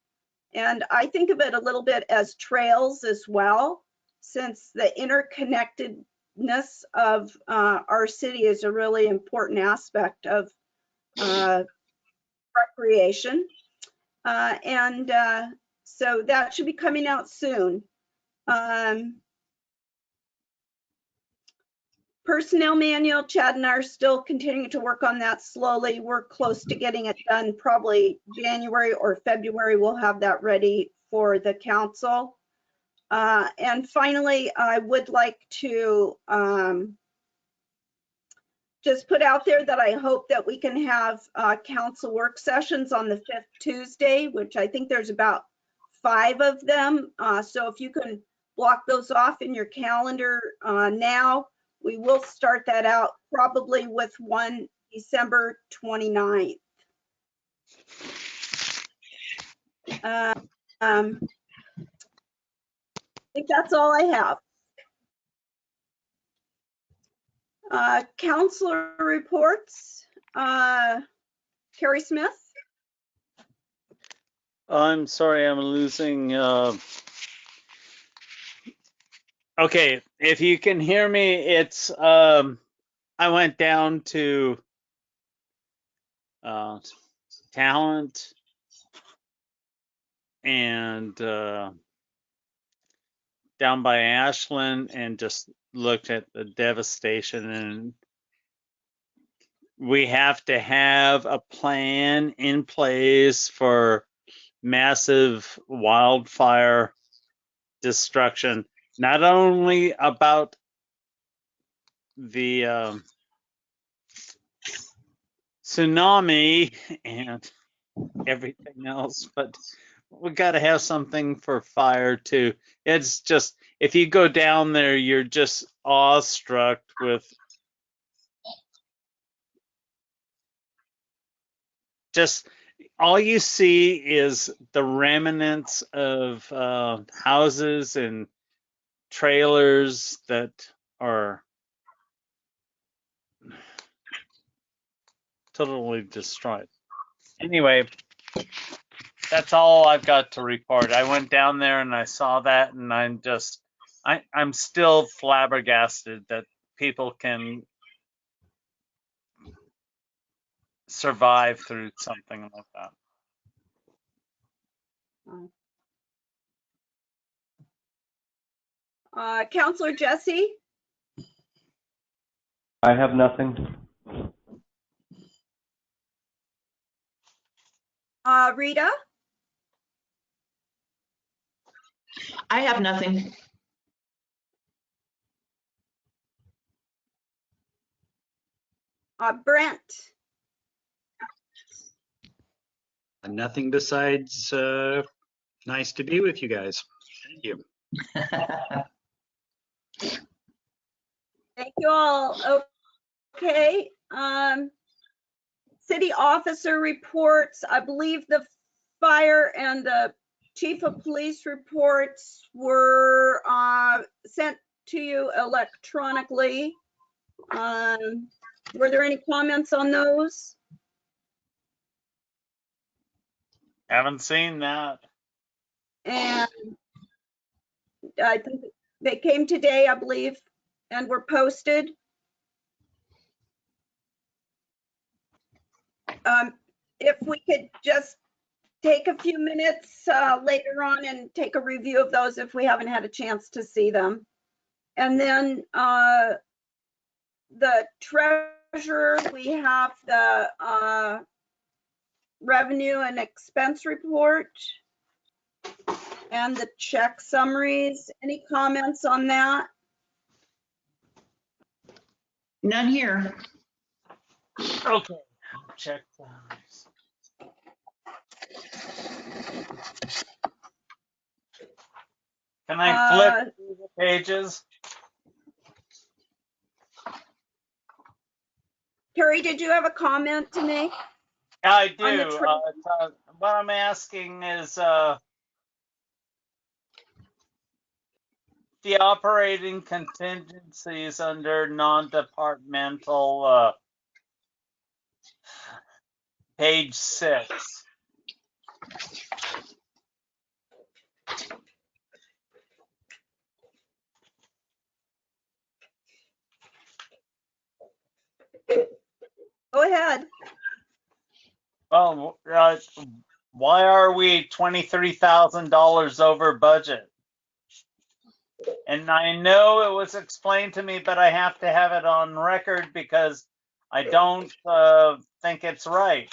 and I think of it a little bit as trails as well, since the interconnectedness of our city is a really important aspect of recreation. So that should be coming out soon. Personnel manual, Chad and I are still continuing to work on that slowly. We're close to getting it done. Probably January or February, we'll have that ready for the council. And finally, I would like to just put out there that I hope that we can have council work sessions on the 5th Tuesday, which I think there's about 5 of them. So if you can block those off in your calendar now, we will start that out probably with one December 29th. I think that's all I have. Councilor reports. Carrie Smith. I'm sorry, I'm losing. Okay, if you can hear me, it's I went down to talent and down by Ashland and just looked at the devastation, and we have to have a plan in place for massive wildfire destruction, not only about the tsunami and everything else, but we got to have something for fire too. It's just, if you go down there, you're just awestruck with just all you see is the remnants of houses and trailers that are totally destroyed. Anyway, that's all I've got to report. I went down there and I saw that, and I'm still flabbergasted that people can survive through something like that. Councilor Jesse. I have nothing. Rita. I have nothing. Brent. Nothing besides nice to be with you guys. Thank you. Thank you all. Okay. City officer reports. I believe the fire and the chief of police reports were sent to you electronically. Were there any comments on those? Haven't seen that. And I think they came today, I believe, and were posted. If we could just take a few minutes later on and take a review of those if we haven't had a chance to see them. And then the treasurer, we have the revenue and expense report and the check summaries. Any comments on that? None here. Okay, check those. Can I flip through the pages? Carrie, did you have a comment to make? I do. On the What I'm asking is the operating contingencies under non-departmental page 6. Go ahead. Well, why are we $23,000 over budget? And I know it was explained to me, but I have to have it on record because I don't think it's right.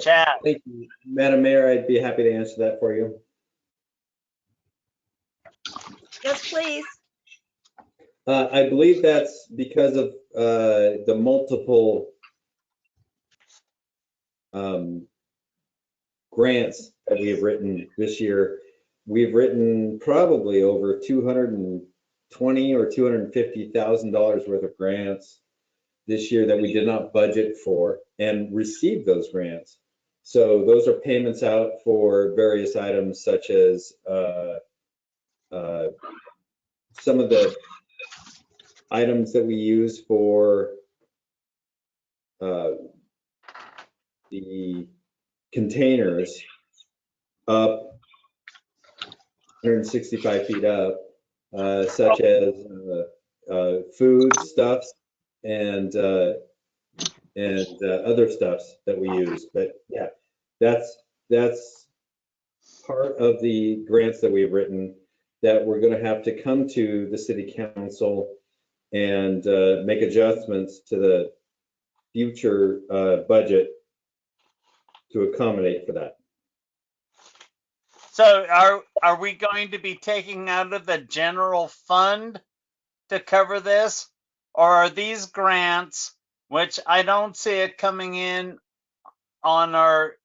Chad. Thank you. Madam Mayor, I'd be happy to answer that for you. Yes, please. I believe that's because of the multiple grants that we have written this year. We've written probably over $220,000 or $250,000 worth of grants this year that we did not budget for and received those grants. So those are payments out for various items such as some of the items that we use for the containers up 165 feet up, such as food stuffs and other stuffs that we use. But yeah, that's part of the grants that we've written that we're going to have to come to the city council and make adjustments to the future budget to accommodate for that. So are we going to be taking out of the general fund to cover this? Or are these grants, which I don't see it coming in on our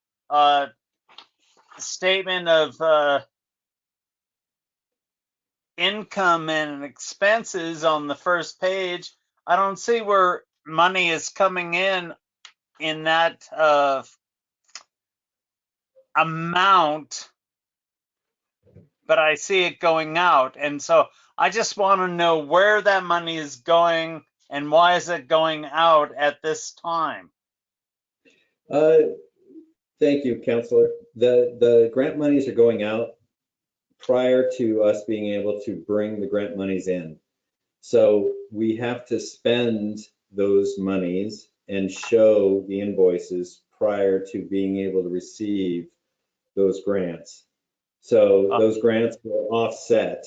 statement of income and expenses on the first page, I don't see where money is coming in that amount, but I see it going out. And so I just want to know where that money is going and why is it going out at this time? Thank you, Councilor. The grant monies are going out prior to us being able to bring the grant monies in. So we have to spend those monies and show the invoices prior to being able to receive those grants. So those grants will offset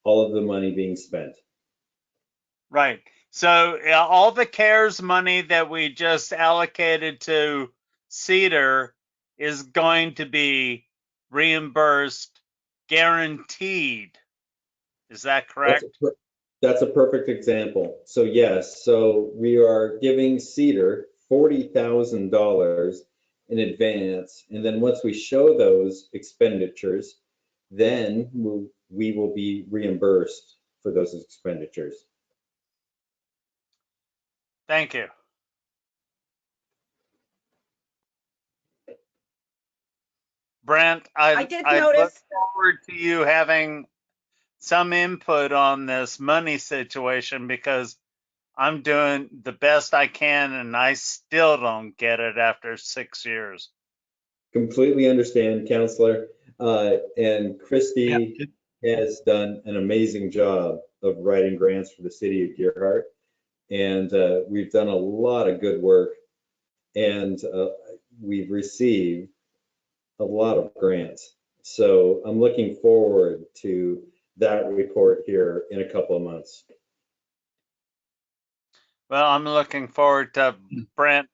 all of the money being spent. Right. So all the CARES money that we just allocated to Cedar is going to be reimbursed, guaranteed. Is that correct? That's a perfect example. So yes, so we are giving Cedar $40,000 in advance, and then once we show those expenditures, then we will be reimbursed for those expenditures. Thank you. Brent, I did look notice. forward to you having some input on this money situation because I'm doing the best I can and I still don't get it after 6 years. Completely understand, Counselor. And Christy has done an amazing job of writing grants for the city of Deerheart. And we've done a lot of good work and we've received a lot of grants. So I'm looking forward to that report here in a couple of months. Well, I'm looking forward to Brent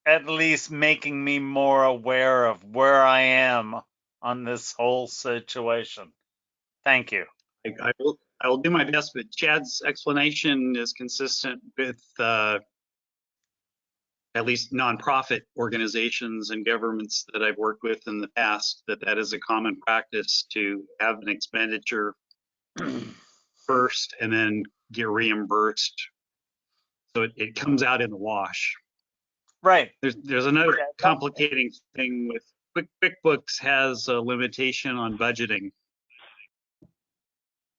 at least making me more aware of where I am on this whole situation. Thank you. I will do my best, but Chad's explanation is consistent with at least nonprofit organizations and governments that I've worked with in the past, that is a common practice to have an expenditure first and then get reimbursed. So it comes out in the wash. Right. There's another complicating thing with QuickBooks has a limitation on budgeting.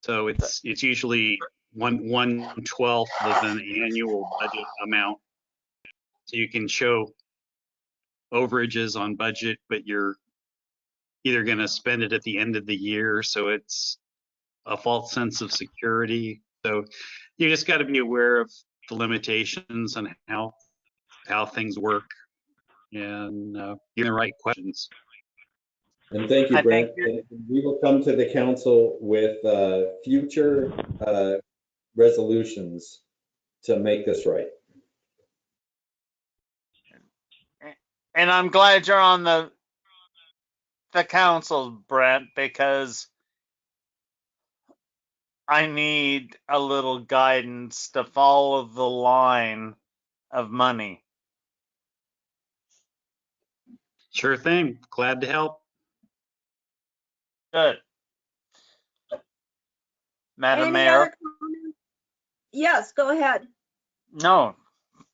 So it's usually 1/12 of an annual budget amount. So you can show overages on budget, but you're either going to spend it at the end of the year, so it's a false sense of security. So you just got to be aware of the limitations and how things work, and you're the right questions. And thank you, I think Brent. And we will come to the council with future resolutions to make this right. and I'm glad you're on the council, Brent, because I need a little guidance to follow the line of money. Sure thing. Glad to help. Good. Madam Any Mayor? other comments? Yes, go ahead. No,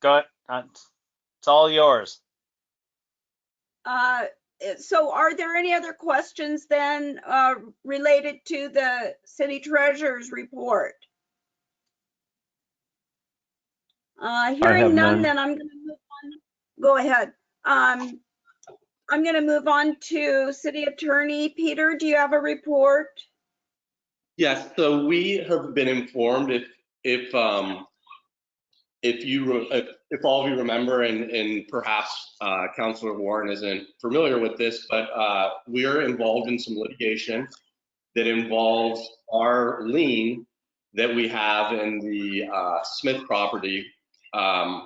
go ahead. It's all yours. So are there any other questions then related to the city treasurer's report? Hearing none, then I'm going to move on. Go ahead. I'm going to move on to city attorney. Peter, do you have a report? Yes, so we have been informed if all of you remember, and perhaps Councilor Warren isn't familiar with this, but we are involved in some litigation that involves our lien that we have in the Smith property, and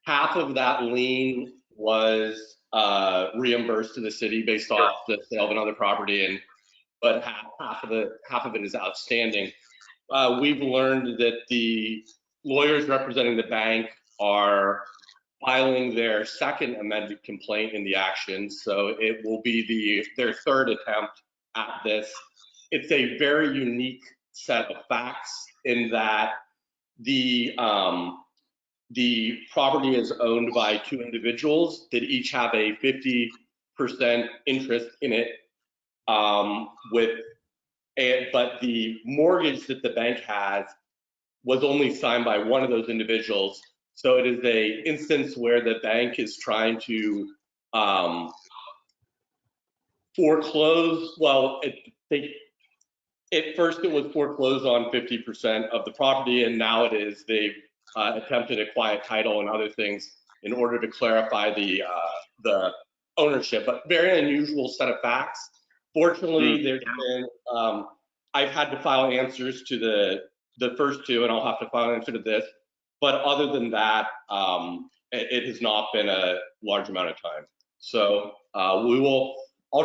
half of that lien was reimbursed to the city based off the sale of another property, but half of it is outstanding. We've learned that the lawyers representing the bank are filing their second amended complaint in the action, so it will be their third attempt at this. It's a very unique set of facts in that the property is owned by two individuals that each have a 50% interest in it, but the mortgage that the bank has was only signed by one of those individuals. So it is a instance where the bank is trying to foreclose. Well, at first it was foreclosed on 50% of the property, and now they've attempted a quiet title and other things in order to clarify the ownership. But very unusual set of facts. Fortunately, there's been I've had to file answers to the first two, and I'll have to file an answer to this. But other than that, it has not been a large amount of time. So I'll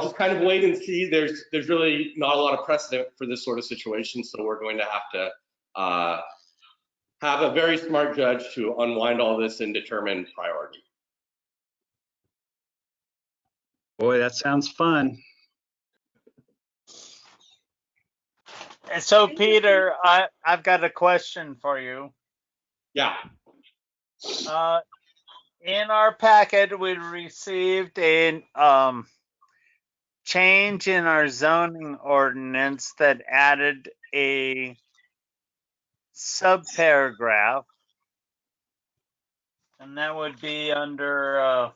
just kind of wait and see. There's really not a lot of precedent for this sort of situation, so we're going to have to have a very smart judge to unwind all this and determine priority. Boy, that sounds fun. And so, Peter, I've got a question for you. Yeah. In our packet, we received a change in our zoning ordinance that added a subparagraph, and that would be under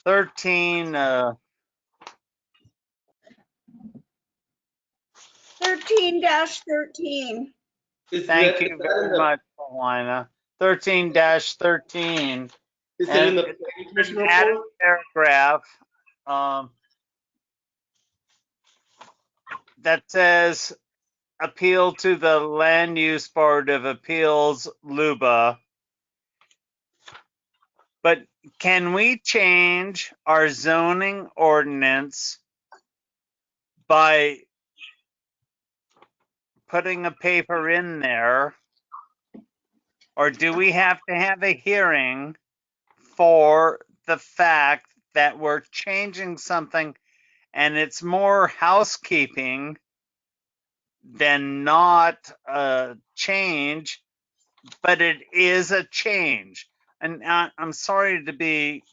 13. 13-13. Thank you very much, Paulina. 13-13. Is it in the planning commission report? Paragraph that says appeal to the Land Use Board of Appeals, LUBA. But can we change our zoning ordinance by putting a paper in there? Or do we have to have a hearing for the fact that we're changing something and it's more housekeeping than not a change, but it is a change? And I'm sorry to be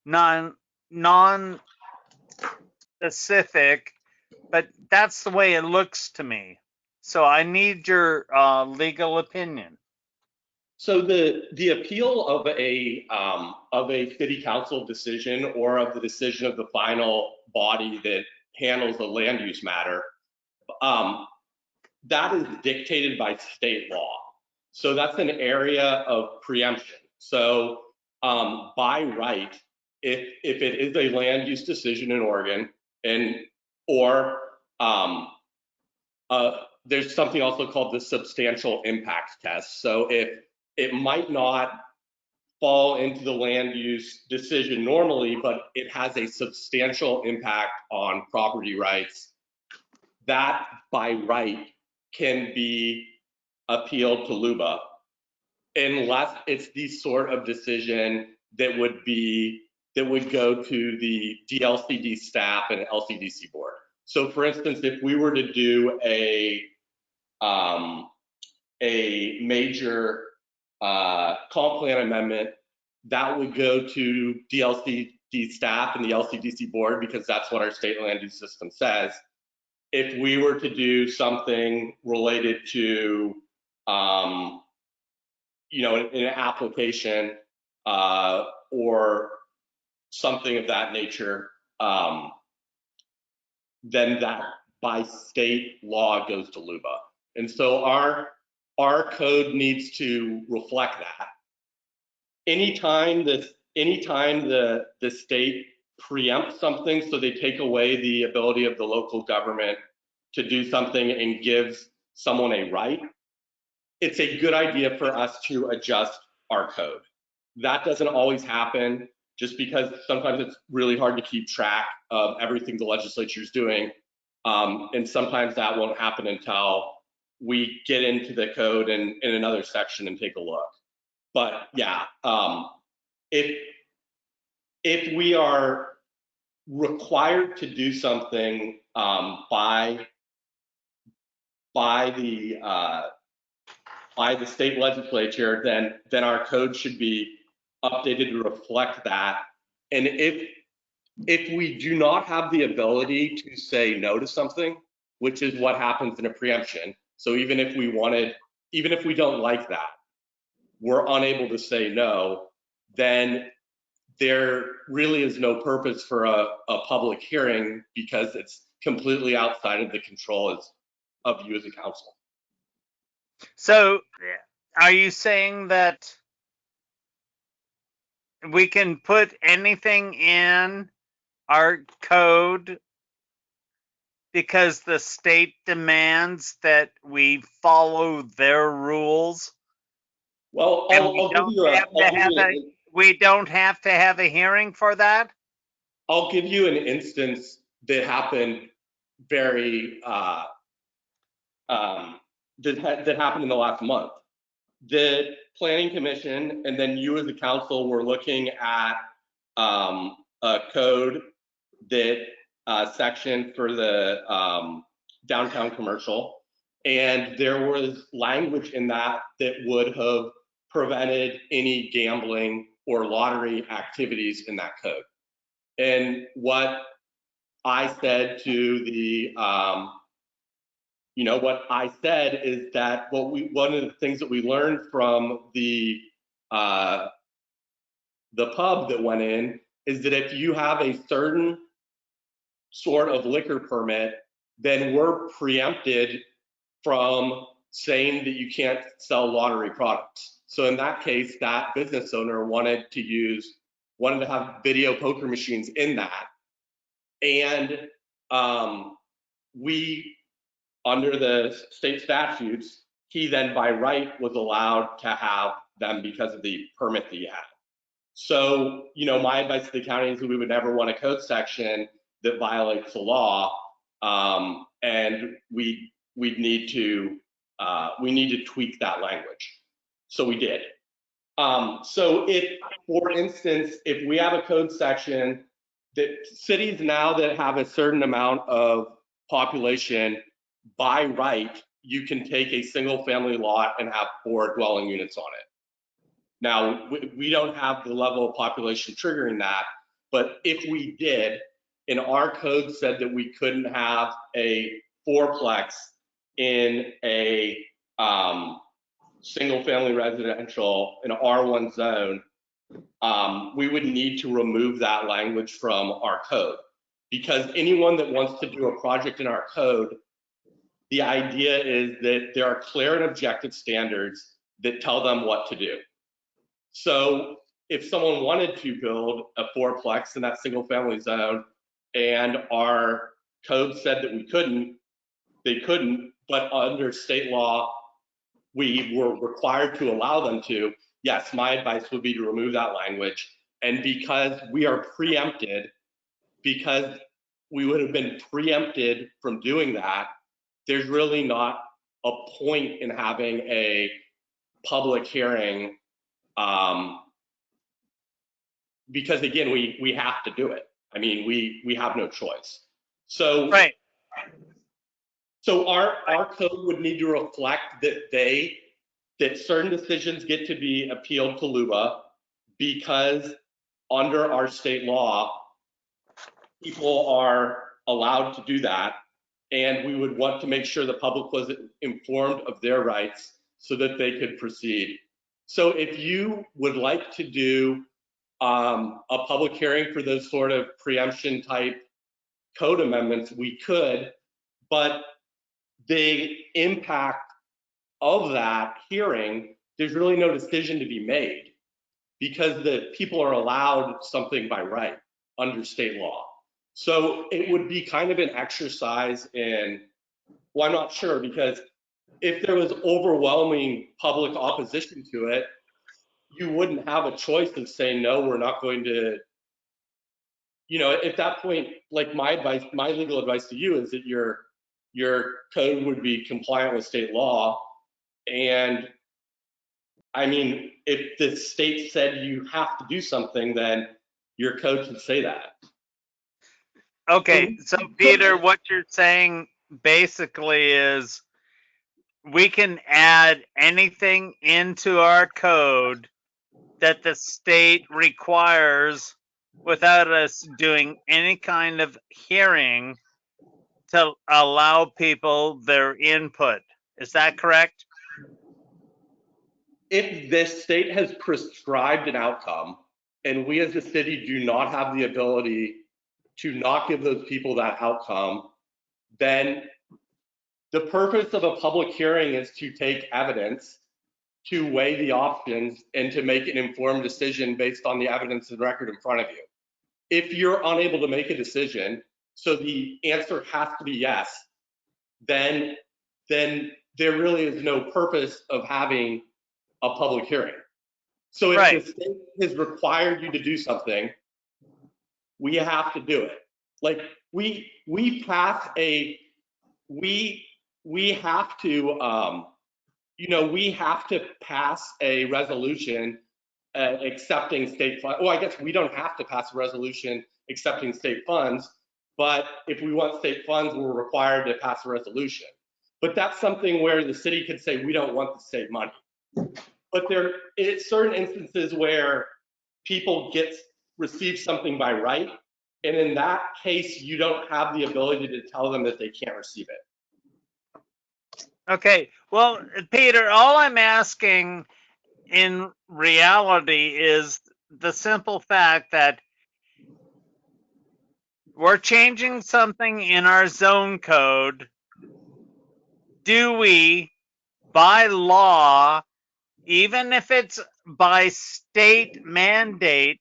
non-specific, but that's the way it looks to me. So I need your legal opinion. So the appeal of a city council decision or of the decision of the final body that handles the land use matter that is dictated by state law. So that's an area of preemption. So by right, if it is a land use decision in Oregon, or there's something also called the substantial impact test. So if it might not fall into the land use decision normally, but it has a substantial impact on property rights, that by right can be appealed to LUBA, unless it's the sort of decision that would go to the DLCD staff and LCDC board. So for instance, if we were to do a major comp plan amendment, that would go to DLCD staff and the LCDC board, because that's what our state land use system says. If we were to do something related to, an application or something of that nature, then that by state law goes to LUBA. And so our code needs to reflect that. Anytime the state preempts something, so they take away the ability of the local government to do something and gives someone a right, it's a good idea for us to adjust our code. That doesn't always happen, just because sometimes it's really hard to keep track of everything the legislature is doing. And sometimes that won't happen until we get into the code in another section and take a look. But yeah, if we are required to do something by the state legislature, then our code should be updated to reflect that. And if we do not have the ability to say no to something, which is what happens in a preemption, so even if we don't like that, we're unable to say no, then there really is no purpose for a public hearing, because it's completely outside of the control of you as a council. So are you saying that we can put anything in our code because the state demands that we follow their rules? Well, we don't have to have a hearing for that? I'll give you an instance that happened that happened in the last month. The Planning Commission and then you as a council were looking at a code that section for the downtown commercial, and there was language in that would have prevented any gambling or lottery activities in that code. And what I said to the what I said is that one of the things that we learned from the pub that went in is that if you have a certain sort of liquor permit, then we're preempted from saying that you can't sell lottery products. So in that case, that business owner wanted to have video poker machines in that. And we, under the state statutes, he then by right was allowed to have them because of the permit that he had. So, my advice to the county is that we would never want a code section that violates the law, and we need to tweak that language. So we did. So if, for instance, if we have a code section that cities now that have a certain amount of population, by right, you can take a single family lot and have 4 dwelling units on it. Now, we don't have the level of population triggering that, but if we did, and our code said that we couldn't have a 4-plex in a single family residential in an R1 zone, we would need to remove that language from our code, because anyone that wants to do a project in our code the idea is that there are clear and objective standards that tell them what to do. So if someone wanted to build a fourplex in that single family zone and our code said that we couldn't, they couldn't, but under state law, we were required to allow them to, yes, my advice would be to remove that language. And because we are preempted, because we would have been preempted from doing that, there's really not a point in having a public hearing, because again, we have to do it. I mean, we have no choice. So, Right. so our code would need to reflect that certain decisions get to be appealed to LUBA, because under our state law, people are allowed to do that. And we would want to make sure the public was informed of their rights so that they could proceed. So if you would like to do a public hearing for those sort of preemption type code amendments, we could, but the impact of that hearing, there's really no decision to be made, because the people are allowed something by right under state law. So it would be kind of an exercise in, well, I'm not sure, because if there was overwhelming public opposition to it, you wouldn't have a choice of saying, no, we're not going to, you know, at that point, like my advice, my legal advice to you is that your code would be compliant with state law. And I mean, if the state said you have to do something, then your code should say that. Okay, so Peter, what you're saying basically is we can add anything into our code that the state requires without us doing any kind of hearing to allow people their input. Is that correct? If the state has prescribed an outcome and we as a city do not have the ability to not give those people that outcome, then the purpose of a public hearing is to take evidence, to weigh the options, and to make an informed decision based on the evidence and record in front of you. If you're unable to make a decision, so the answer has to be yes, then there really is no purpose of having a public hearing. So if Right. the state has required you to do something, we have to do it. Like we pass a, we have to, you know, we have to pass a resolution accepting state funds. Well, I guess we don't have to pass a resolution accepting state funds, but if we want state funds, we're required to pass a resolution. But that's something where the city could say, we don't want the state money. But there is certain instances where people receive something by right, and in that case, you don't have the ability to tell them that they can't receive it. Okay. Well, Peter, all I'm asking in reality is the simple fact that we're changing something in our zone code. Do we, by law, even if it's by state mandate,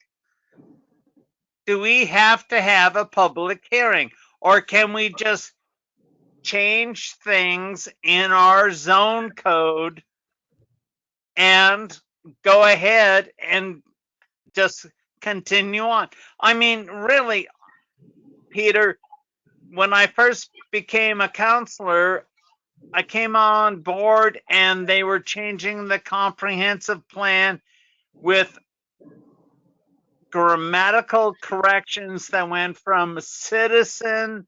do we have to have a public hearing? Or can we just change things in our zone code and go ahead and just continue on? I mean, really, Peter, when I first became a counselor, I came on board and they were changing the comprehensive plan with grammatical corrections that went from citizen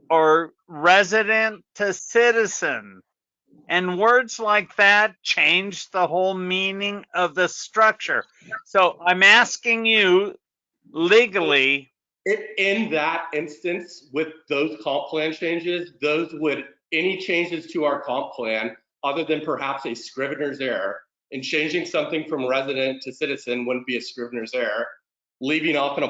or resident to citizen. And words like that changed the whole meaning of the structure. So I'm asking you legally. In that instance, with those comp plan changes, any changes to our comp plan, other than perhaps a scrivener's error, and changing something from resident to citizen wouldn't be a scrivener's error, leaving off an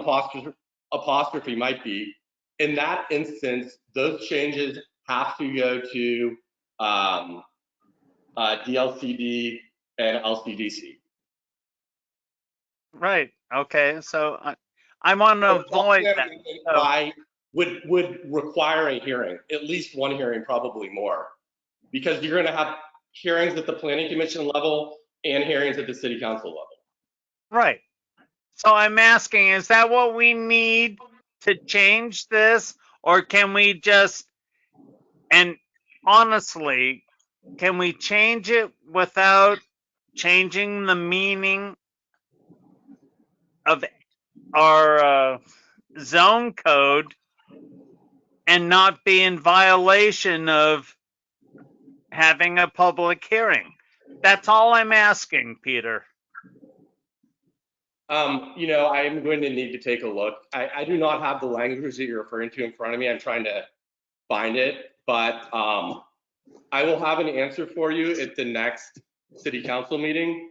apostrophe might be. In that instance, those changes have to go to DLCD and LCDC. Right. Okay. So I want to avoid that. So, Would require a hearing, at least one hearing, probably more, because you're going to have hearings at the planning commission level and hearings at the city council level. right. So I'm asking, is that what we need to change this? Or can we just, and honestly, can we change it without changing the meaning of our zone code and not be in violation of having a public hearing? That's all I'm asking, Peter. You know, I am going to need to take a look. I do not have the language that you're referring to in front of me. I'm trying to find it, but I will have an answer for you at the next city council meeting.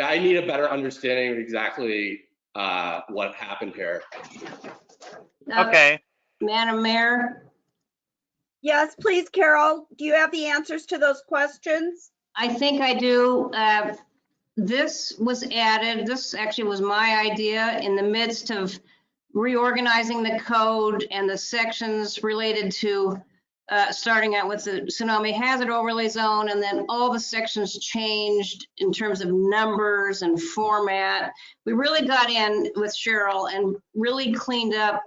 I need a better understanding of exactly what happened here. Okay. Madam Mayor, Yes, please, Carol. Do you have the answers to those questions? I think I do. This was added, this actually was my idea in the midst of reorganizing the code and the sections related to starting out with the tsunami hazard overlay zone, and then all the sections changed in terms of numbers and format. We really got in with Cheryl and really cleaned up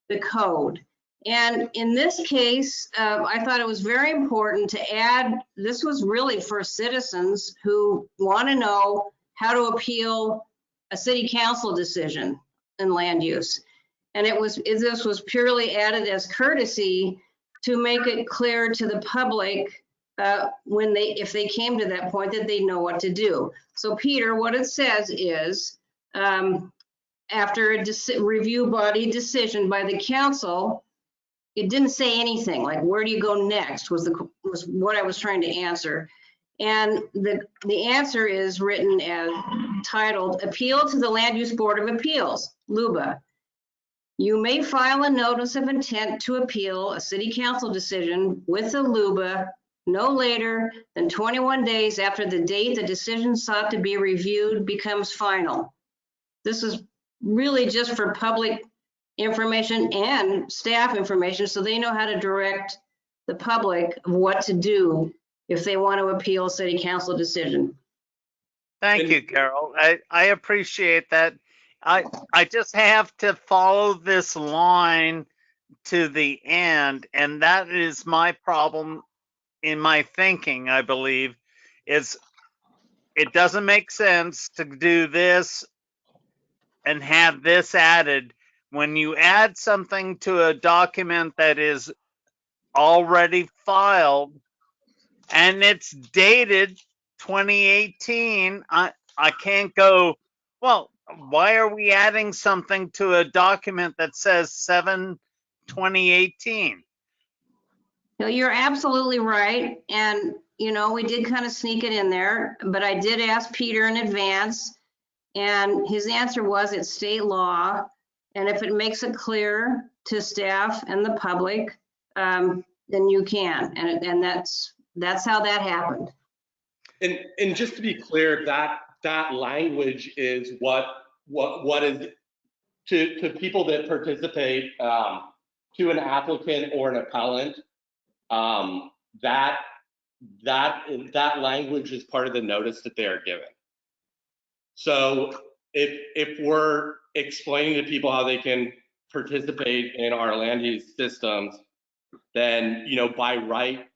the code. And in this case, I thought it was very important to add, this was really for citizens who want to know how to appeal a city council decision in land use. And this was purely added as courtesy to make it clear to the public if they came to that point, that they know what to do. So Peter, what it says is, after a review body decision by the council, it didn't say anything like, where do you go next, was what I was trying to answer. And the answer is written as titled, Appeal to the Land Use Board of Appeals, LUBA. You may file a notice of intent to appeal a city council decision with the LUBA no later than 21 days after the date the decision sought to be reviewed becomes final. This is really just for public information and staff information, so they know how to direct the public of what to do if they want to appeal a city council decision. Thank you, Carol. I appreciate that. I just have to follow this line to the end, and that is my problem in my thinking, I believe, is it doesn't make sense to do this and have this added. When you add something to a document that is already filed and it's dated 2018, I can't go, well, why are we adding something to a document that says 7/2018? No, you're absolutely right. And, you know, we did kind of sneak it in there, but I did ask Peter in advance, and his answer was it's state law. And if it makes it clear to staff and the public, then you can. And that's how that happened. And just to be clear, that language is what is to people that participate, to an applicant or an appellant, that language is part of the notice that they are given. So if we're explaining to people how they can participate in our land use systems, then, you know, by right,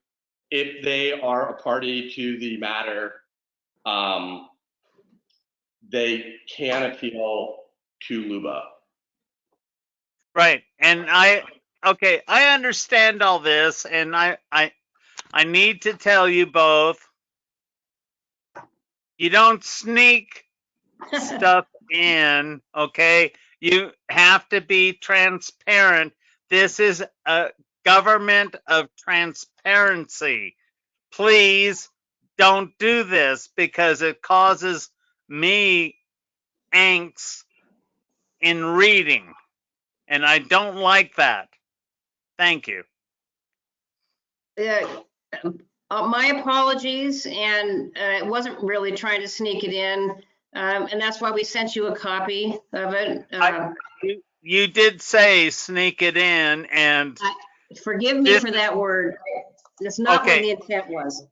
if they are a party to the matter, they can appeal to LUBA. Right. And I understand all this, and I need to tell you both, you don't sneak stuff in, okay? You have to be transparent. This is a government of transparency. Please don't do this because it causes me angst in reading, and I don't like that. Thank you. My apologies, and I wasn't really trying to sneak it in, and that's why we sent you a copy of it. You did say sneak it in, and Forgive me this for is that word. That's not what okay. the intent was.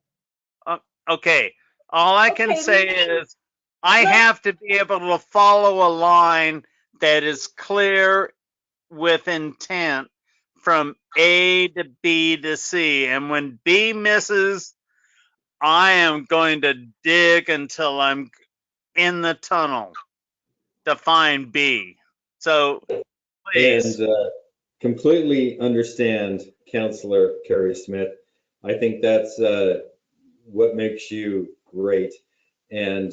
Okay. All I can Okay, say Lee, is I let's, have to be able to follow a line that is clear with intent from A to B to C. And when B misses, I am going to dig until I'm in the tunnel to find B. So please. And completely understand Councillor Kerry Smith. I think that's what makes you great. And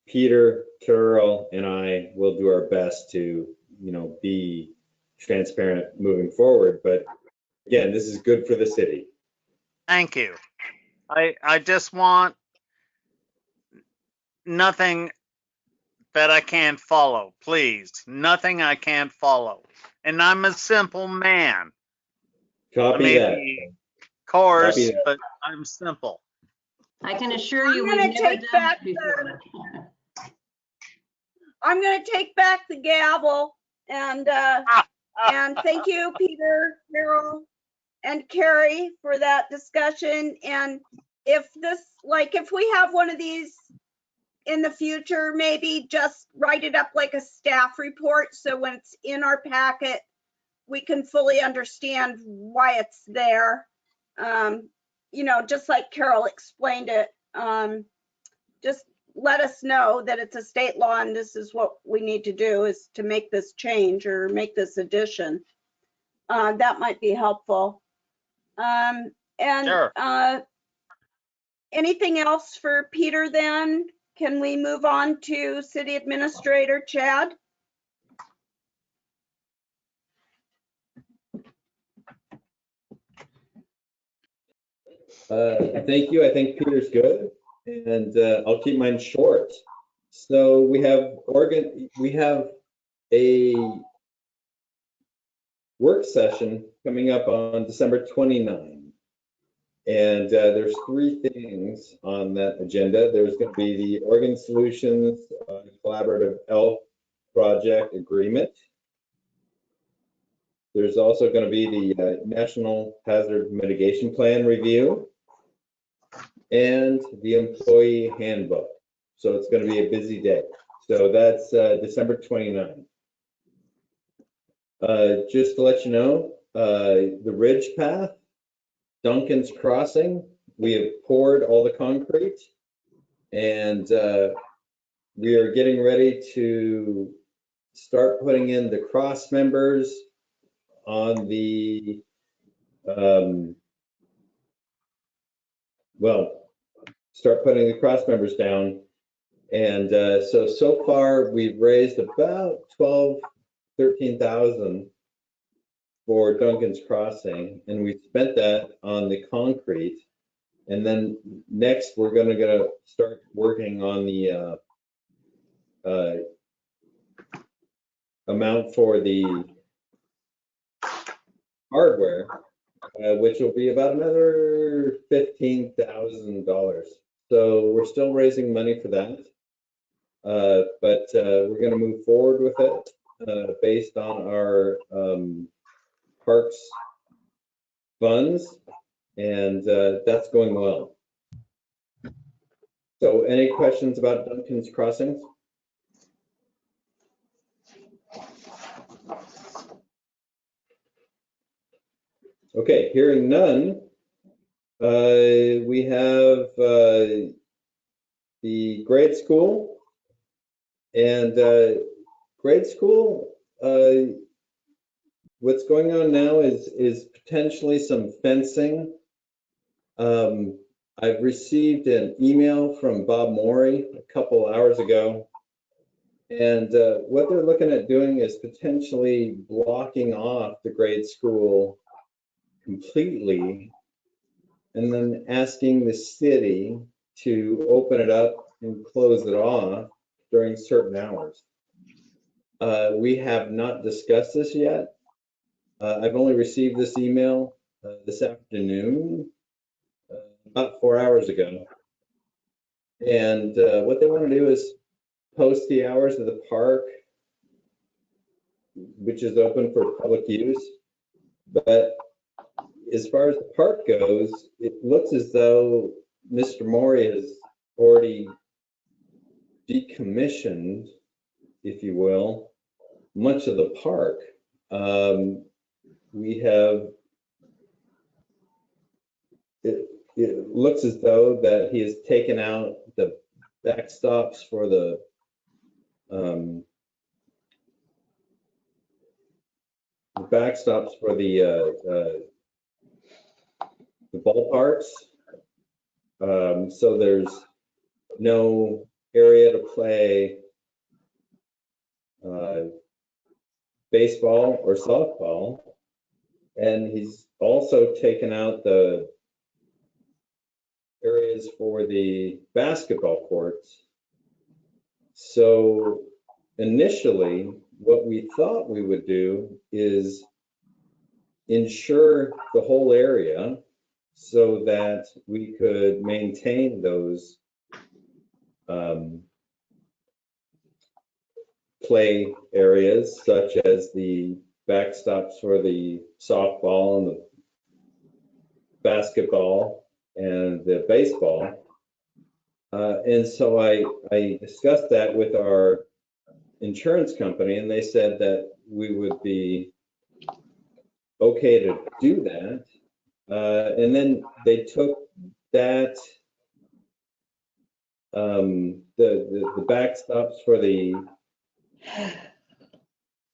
Peter, Carol, and I will do our best to, be transparent moving forward. But again, this is good for the city. Thank you. I just want nothing that I can't follow, please. Nothing I can't follow. And I'm a simple man. I Copy may that. be Copy coarse, that. but I'm simple. I can assure I'm you, gonna we've never take done back that before. I'm going to take back the gavel and thank you, Peter, Carol, and Carrie for that discussion. And if we have one of these in the future, maybe just write it up like a staff report. So when it's in our packet, we can fully understand why it's there. Just like Carol explained it, just let us know that it's a state law and this is what we need to do is to make this change or make this addition. That might be helpful. And Sure. anything else for Peter then? Can we move on to City Administrator Chad? Thank you. I think Peter's good, and I'll keep mine short. So we have a work session coming up on December 29. And there's 3 things on that agenda. There's going to be the Oregon Solutions Collaborative Health Project Agreement. There's also going to be the National Hazard Mitigation Plan review and the Employee Handbook. So it's going to be a busy day. So that's December 29th. Just to let you know, the Ridge Path, Duncan's Crossing, we have poured all the concrete, and we are getting ready to start putting in the cross members on the, start putting the cross members down. And so far we've raised about 13,000 for Duncan's Crossing, and we spent that on the concrete. And then next we're going to start working on the amount for the hardware, which will be about another $15,000. So we're still raising money for that, but we're going to move forward with it based on our parks funds, and that's going well. So any questions about Duncan's Crossings? Okay, hearing none, we have the grade school. And grade school, what's going on now is potentially some fencing. I've received an email from Bob Morey a couple hours ago. And what they're looking at doing is potentially blocking off the grade school completely, and then asking the city to open it up and close it off during certain hours. We have not discussed this yet. I've only received this email. this afternoon, about 4 hours ago. And what they want to do is post the hours of the park, which is open for public use. But as far as the park goes, it looks as though Mr. Mori has already decommissioned, if you will, much of the park. We have, it looks as though that he has taken out the backstops for the ballparks. So there's no area to play baseball or softball. And he's also taken out the areas for the basketball courts. So initially, what we thought we would do is insure the whole area so that we could maintain those play areas, such as the backstops for the softball and the basketball and the baseball. And so I discussed that with our insurance company, and they said that we would be okay to do that. And then they took that, the backstops for the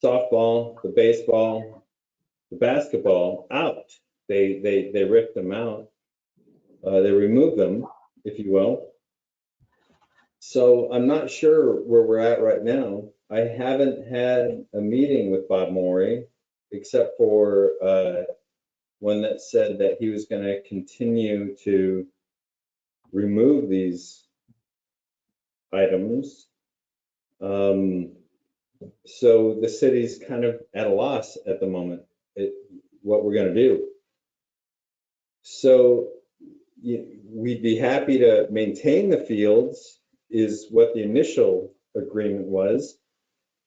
softball, the baseball, the basketball out. They ripped them out. They removed them, if you will. So I'm not sure where we're at right now. I haven't had a meeting with Bob Mori, except for one that said that he was going to continue to remove these items. So the city's kind of at a loss at the moment, what we're going to do. So we'd be happy to maintain the fields, is what the initial agreement was,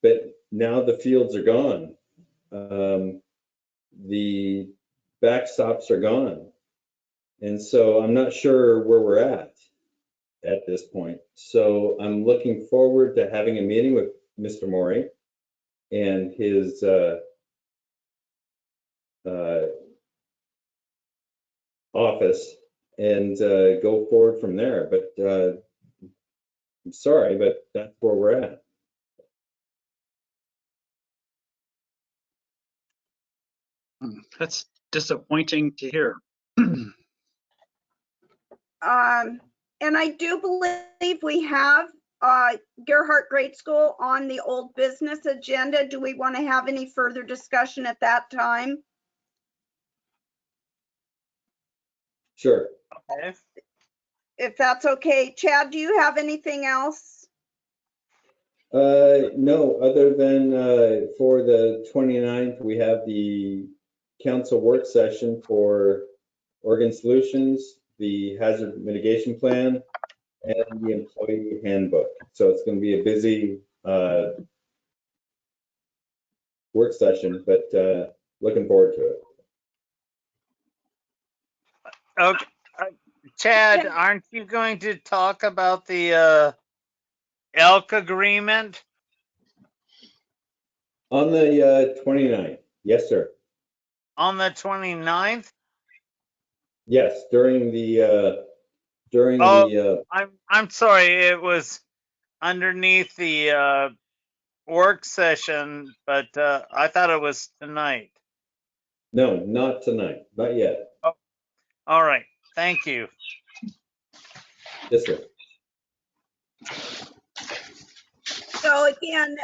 but now the fields are gone. The backstops are gone. And so I'm not sure where we're at this point. So I'm looking forward to having a meeting with Mr. Mori and his office and go forward from there. But I'm sorry, but that's where we're at. That's disappointing to hear. And I do believe we have Gerhart Grade School on the old business agenda. Do we want to have any further discussion at that time? Sure. Okay. If that's okay. Chad, do you have anything else? No, other than for the 29th, we have the council work session for Oregon Solutions, the hazard mitigation plan, and the employee handbook. So it's going to be a busy work session, but looking forward to it. Okay. Chad, aren't you going to talk about the elk agreement? On the 29th, yes, sir. On the 29th? Yes, during the I'm sorry, it was underneath the work session, but I thought it was tonight. no, not tonight, not yet. Oh, all right, thank you. Yes, sir. So again,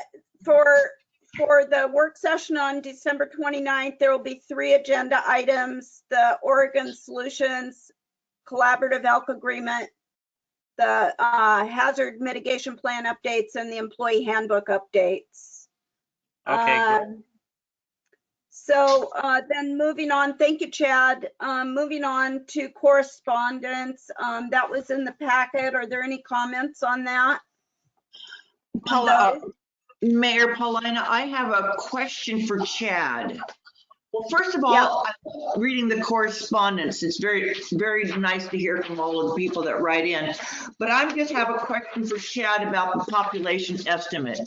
for the work session on December 29th, there will be 3 agenda items: the Oregon Solutions Collaborative Elk Agreement, the hazard mitigation plan updates, and the employee handbook updates. Okay, great. So then moving on, thank you, Chad. Moving on to correspondence, that was in the packet. Are there any comments on that? Mayor Paulina, I have a question for Chad. Well, first of all, I'm reading the correspondence. It's very nice to hear from all of the people that write in. But I just have a question for Chad about the population estimate.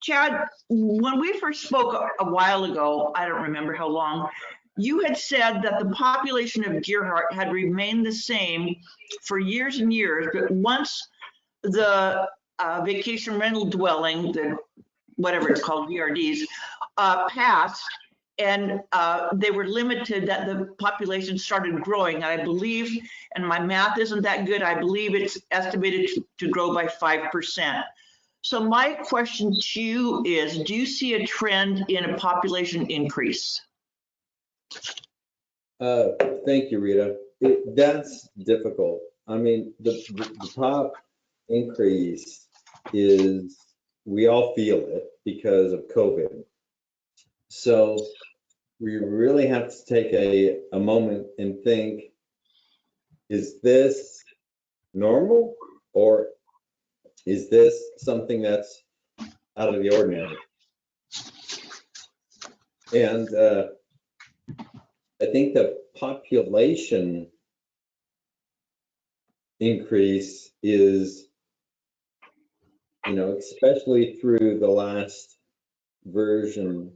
Chad, when we first spoke a while ago, I don't remember how long, you had said that the population of Gearhart had remained the same for years and years, but once the vacation rental dwelling, the whatever it's called, VRDs, passed, and they were limited, that the population started growing. I believe, and my math isn't that good, I believe it's estimated to grow by 5%. So my question to you is, do you see a trend in a population increase? Thank you, Rita. That's difficult. I mean, the pop increase is, we all feel it because of COVID. So we really have to take a moment and think, is this normal, or is this something that's out of the ordinary? And I think the population increase is, you know, especially through the last version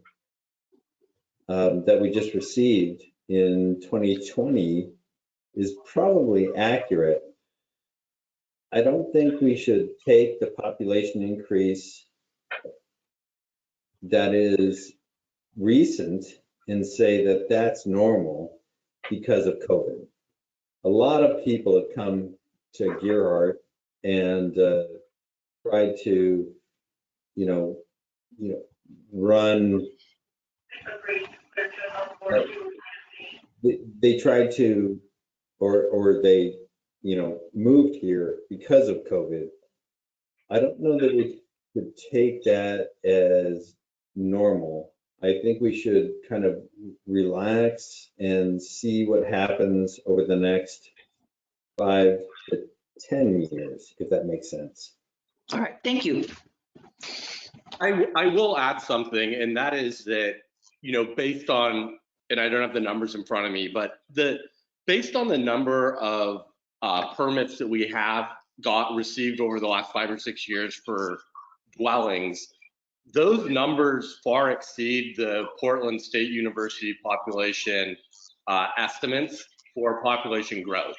that we just received in 2020, is probably accurate. I don't think we should take the population increase that is recent and say that that's normal because of COVID. A lot of people have come to Gearhart and tried to, run. They tried to, or they, moved here because of COVID. I don't know that we could take that as normal. I think we should kind of relax and see what happens over the next 5 to 10 years, if that makes sense. All right, thank you. I will add something, and that is that, based on, and I don't have the numbers in front of me, but based on the number of permits that we have received over the last 5 or 6 years for dwellings, those numbers far exceed the Portland State University population estimates for population growth.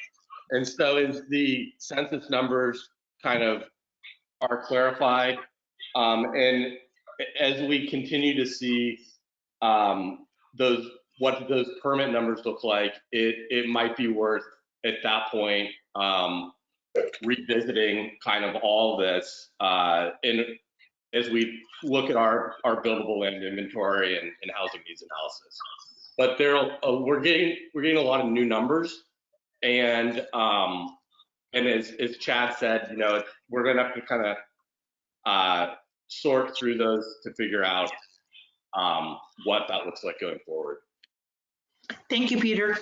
And so as the census numbers kind of are clarified, and as we continue to see what those permit numbers look like, it might be worth at that point revisiting kind of all this as we look at our buildable land inventory and housing needs analysis. But we're getting a lot of new numbers, and as Chad said, we're going to have to kind of sort through those to figure out what that looks like going forward. Thank you, Peter.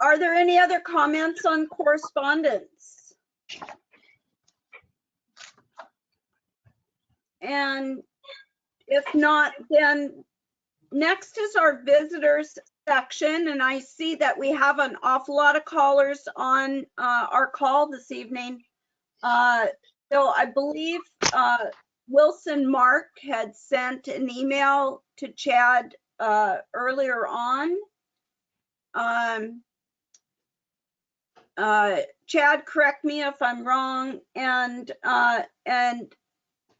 Are there any other comments on correspondence? And if not, then next is our visitors section, and I see that we have an awful lot of callers on our call this evening. So I believe Wilson Mark had sent an email to Chad earlier on. Chad, correct me if I'm wrong. And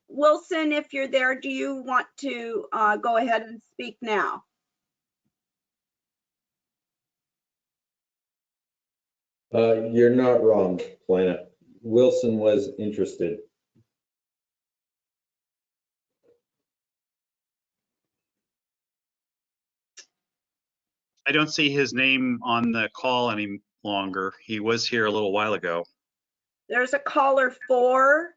Wilson, if you're there, do you want to go ahead and speak now? You're not wrong, Plana. Wilson was interested. I don't see his name on the call any longer. He was here a little while ago. There's a caller 4.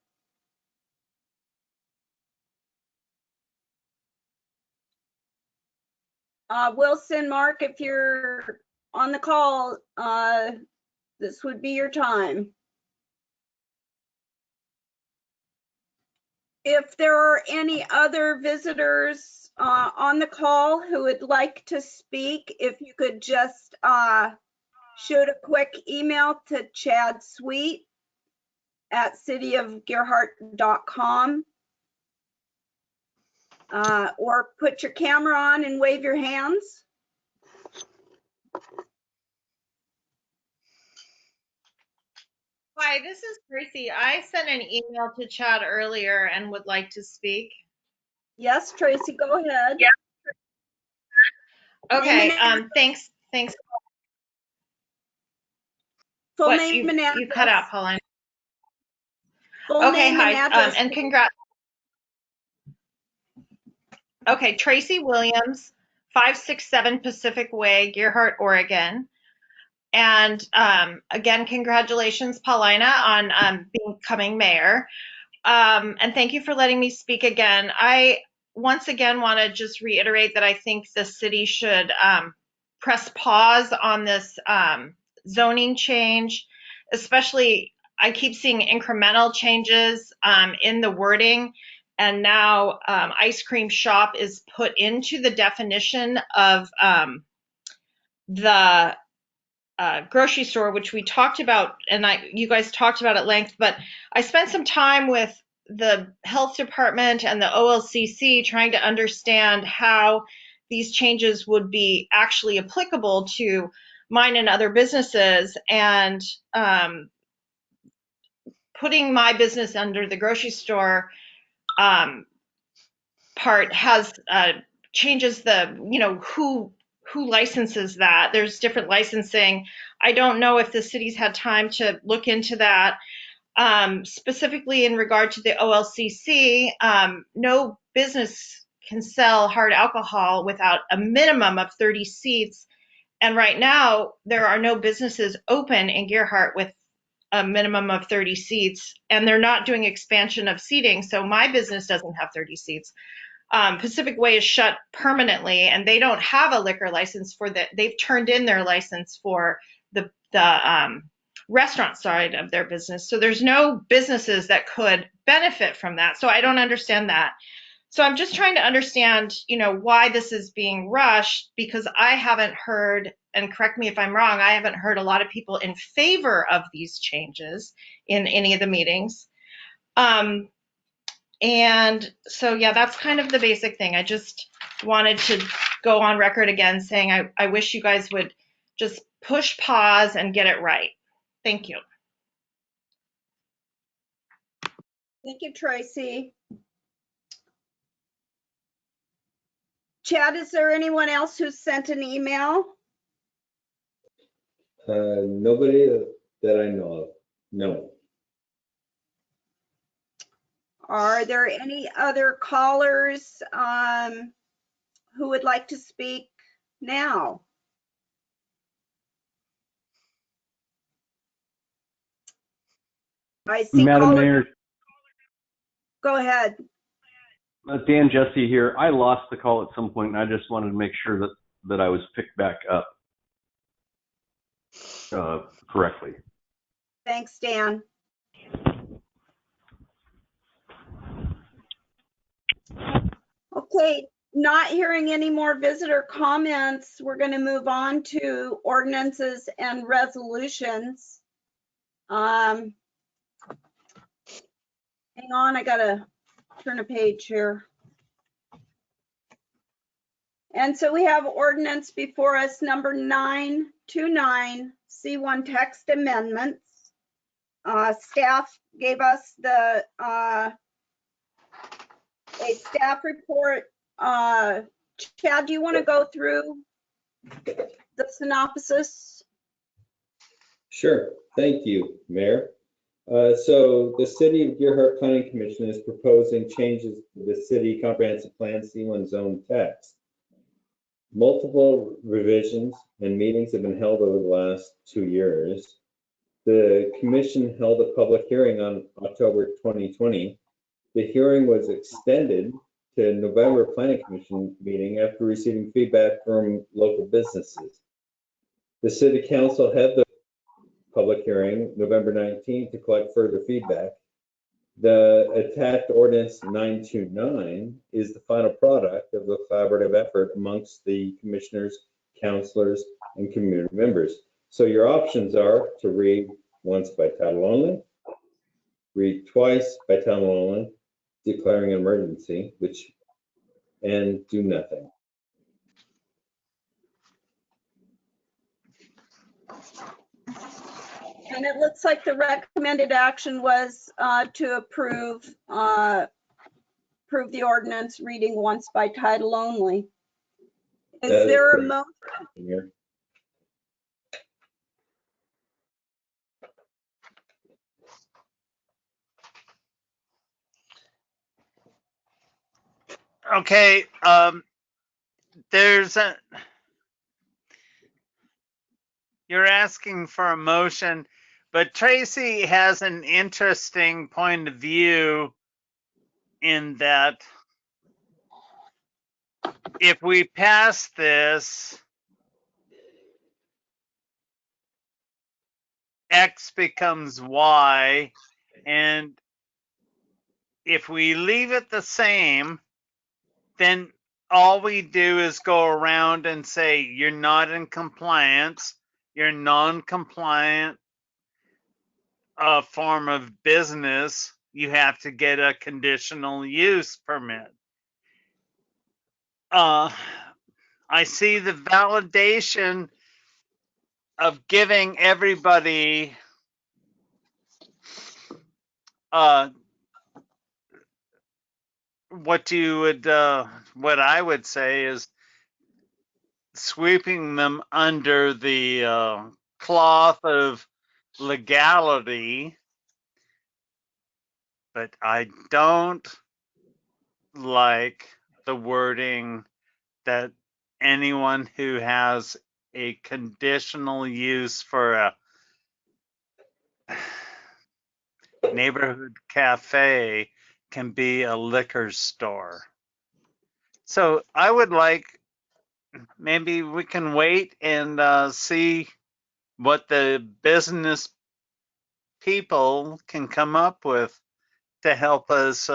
Wilson, Mark, if you're on the call, this would be your time. If there are any other visitors on the call who would like to speak, if you could just shoot a quick email to Chad Sweet at cityofgearhart.com, or put your camera on and wave your hands. Hi, this is Tracy. I sent an email to Chad earlier and would like to speak. Yes, Tracy, go ahead. Yeah. Okay, Name and thanks. full What, name and address. you cut out, Pauline. Full Okay, name hi, and address. and congrats. Okay, Tracy Williams, 567 Pacific Way, Gearhart, Oregon. And again, congratulations, Paulina, on becoming mayor. And thank you for letting me speak again. I once again want to just reiterate that I think the city should press pause on this zoning change, especially I keep seeing incremental changes in the wording. And now ice cream shop is put into the definition of the grocery store, which we talked about, and you guys talked about at length, but I spent some time with the health department and the OLCC trying to understand how these changes would be actually applicable to mine and other businesses, and putting my business under the grocery store part has changes the, who licenses that. There's different licensing. I don't know if the city's had time to look into that. Specifically in regard to the OLCC, no business can sell hard alcohol without a minimum of 30 seats. And right now, there are no businesses open in Gearhart with a minimum of 30 seats, and they're not doing expansion of seating. So my business doesn't have 30 seats. Pacific Way is shut permanently, and they don't have a liquor license for that. They've turned in their license for the restaurant side of their business. So there's no businesses that could benefit from that. So I don't understand that. So I'm just trying to understand, why this is being rushed, because I haven't heard, and correct me if I'm wrong, I haven't heard a lot of people in favor of these changes in any of the meetings. And so, yeah, that's kind of the basic thing. I just wanted to go on record again saying I wish you guys would just push pause and get it right. Thank you. Thank you, Tracy. Chad, is there anyone else who sent an email? Nobody that I know of. No. Are there any other callers who would like to speak now? I see. Madam Mayor, Go ahead. Dan Jesse here. I lost the call at some point, and I just wanted to make sure that I was picked back up correctly. Thanks, Dan. Okay, not hearing any more visitor comments, we're going to move on to ordinances and resolutions. Hang on, I gotta turn a page here. And so we have ordinance before us, number 929, C1 text amendments. Staff gave us a staff report. Chad, do you want to go through the synopsis? Sure. Thank you, Mayor. So the City of Gearhart Planning Commission is proposing changes to the City Comprehensive Plan C1 zone text. Multiple revisions and meetings have been held over the last 2 years. The commission held a public hearing on October 2020. The hearing was extended to November Planning Commission meeting after receiving feedback from local businesses. The City Council had the public hearing November 19th to collect further feedback. The attached ordinance 929 is the final product of the collaborative effort amongst the commissioners, councilors, and community members. So your options are to read once by title only, read twice by title only, declaring an emergency, and do nothing. And it looks like the recommended action was to approve the ordinance reading once by title only. Is there a motion? Okay, you're asking for a motion, but Tracy has an interesting point of view in that if we pass this, X becomes Y, and if we leave it the same, then all we do is go around and say, you're not in compliance, you're non-compliant form of business, you have to get a conditional use permit. I see the validation of giving everybody what I would say is sweeping them under the cloth of legality, but I don't like the wording that anyone who has a conditional use for a neighborhood cafe can be a liquor store. So I would like, maybe we can wait and see what the business people can come up with to help us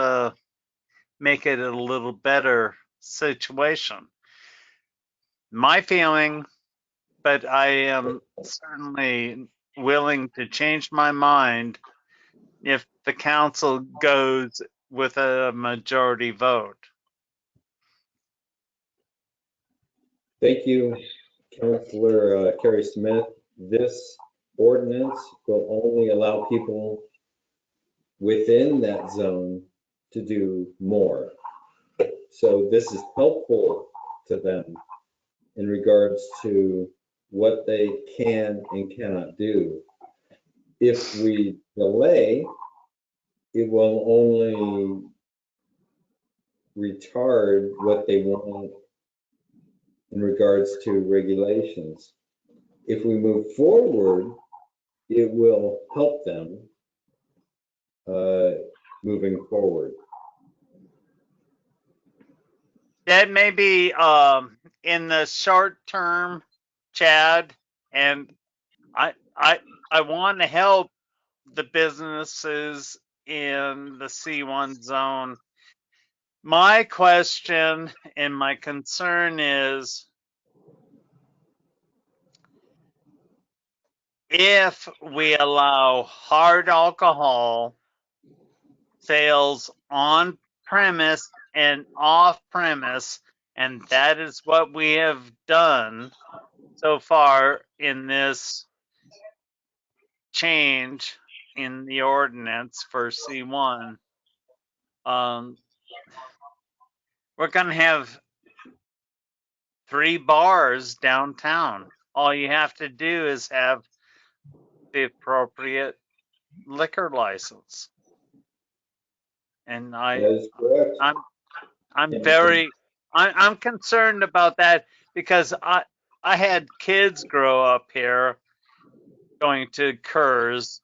make it a little better situation. My feeling, but I am certainly willing to change my mind if the council goes with a majority vote. Thank you, Councilor Kerry Smith. This ordinance will only allow people within that zone to do more. So this is helpful to them in regards to what they can and cannot do. If we delay, it will only retard what they want in regards to regulations. If we move forward, it will help them moving forward. That may be in the short term, Chad, and I want to help the businesses in the C1 zone. My question and my concern is if we allow hard alcohol sales on premise and off premise, and that is what we have done so far in this change in the ordinance for C1. We're going to have 3 bars downtown. All you have to do is have the appropriate liquor license. And That is correct. I'm concerned about that because I had kids grow up here going to Kerr's.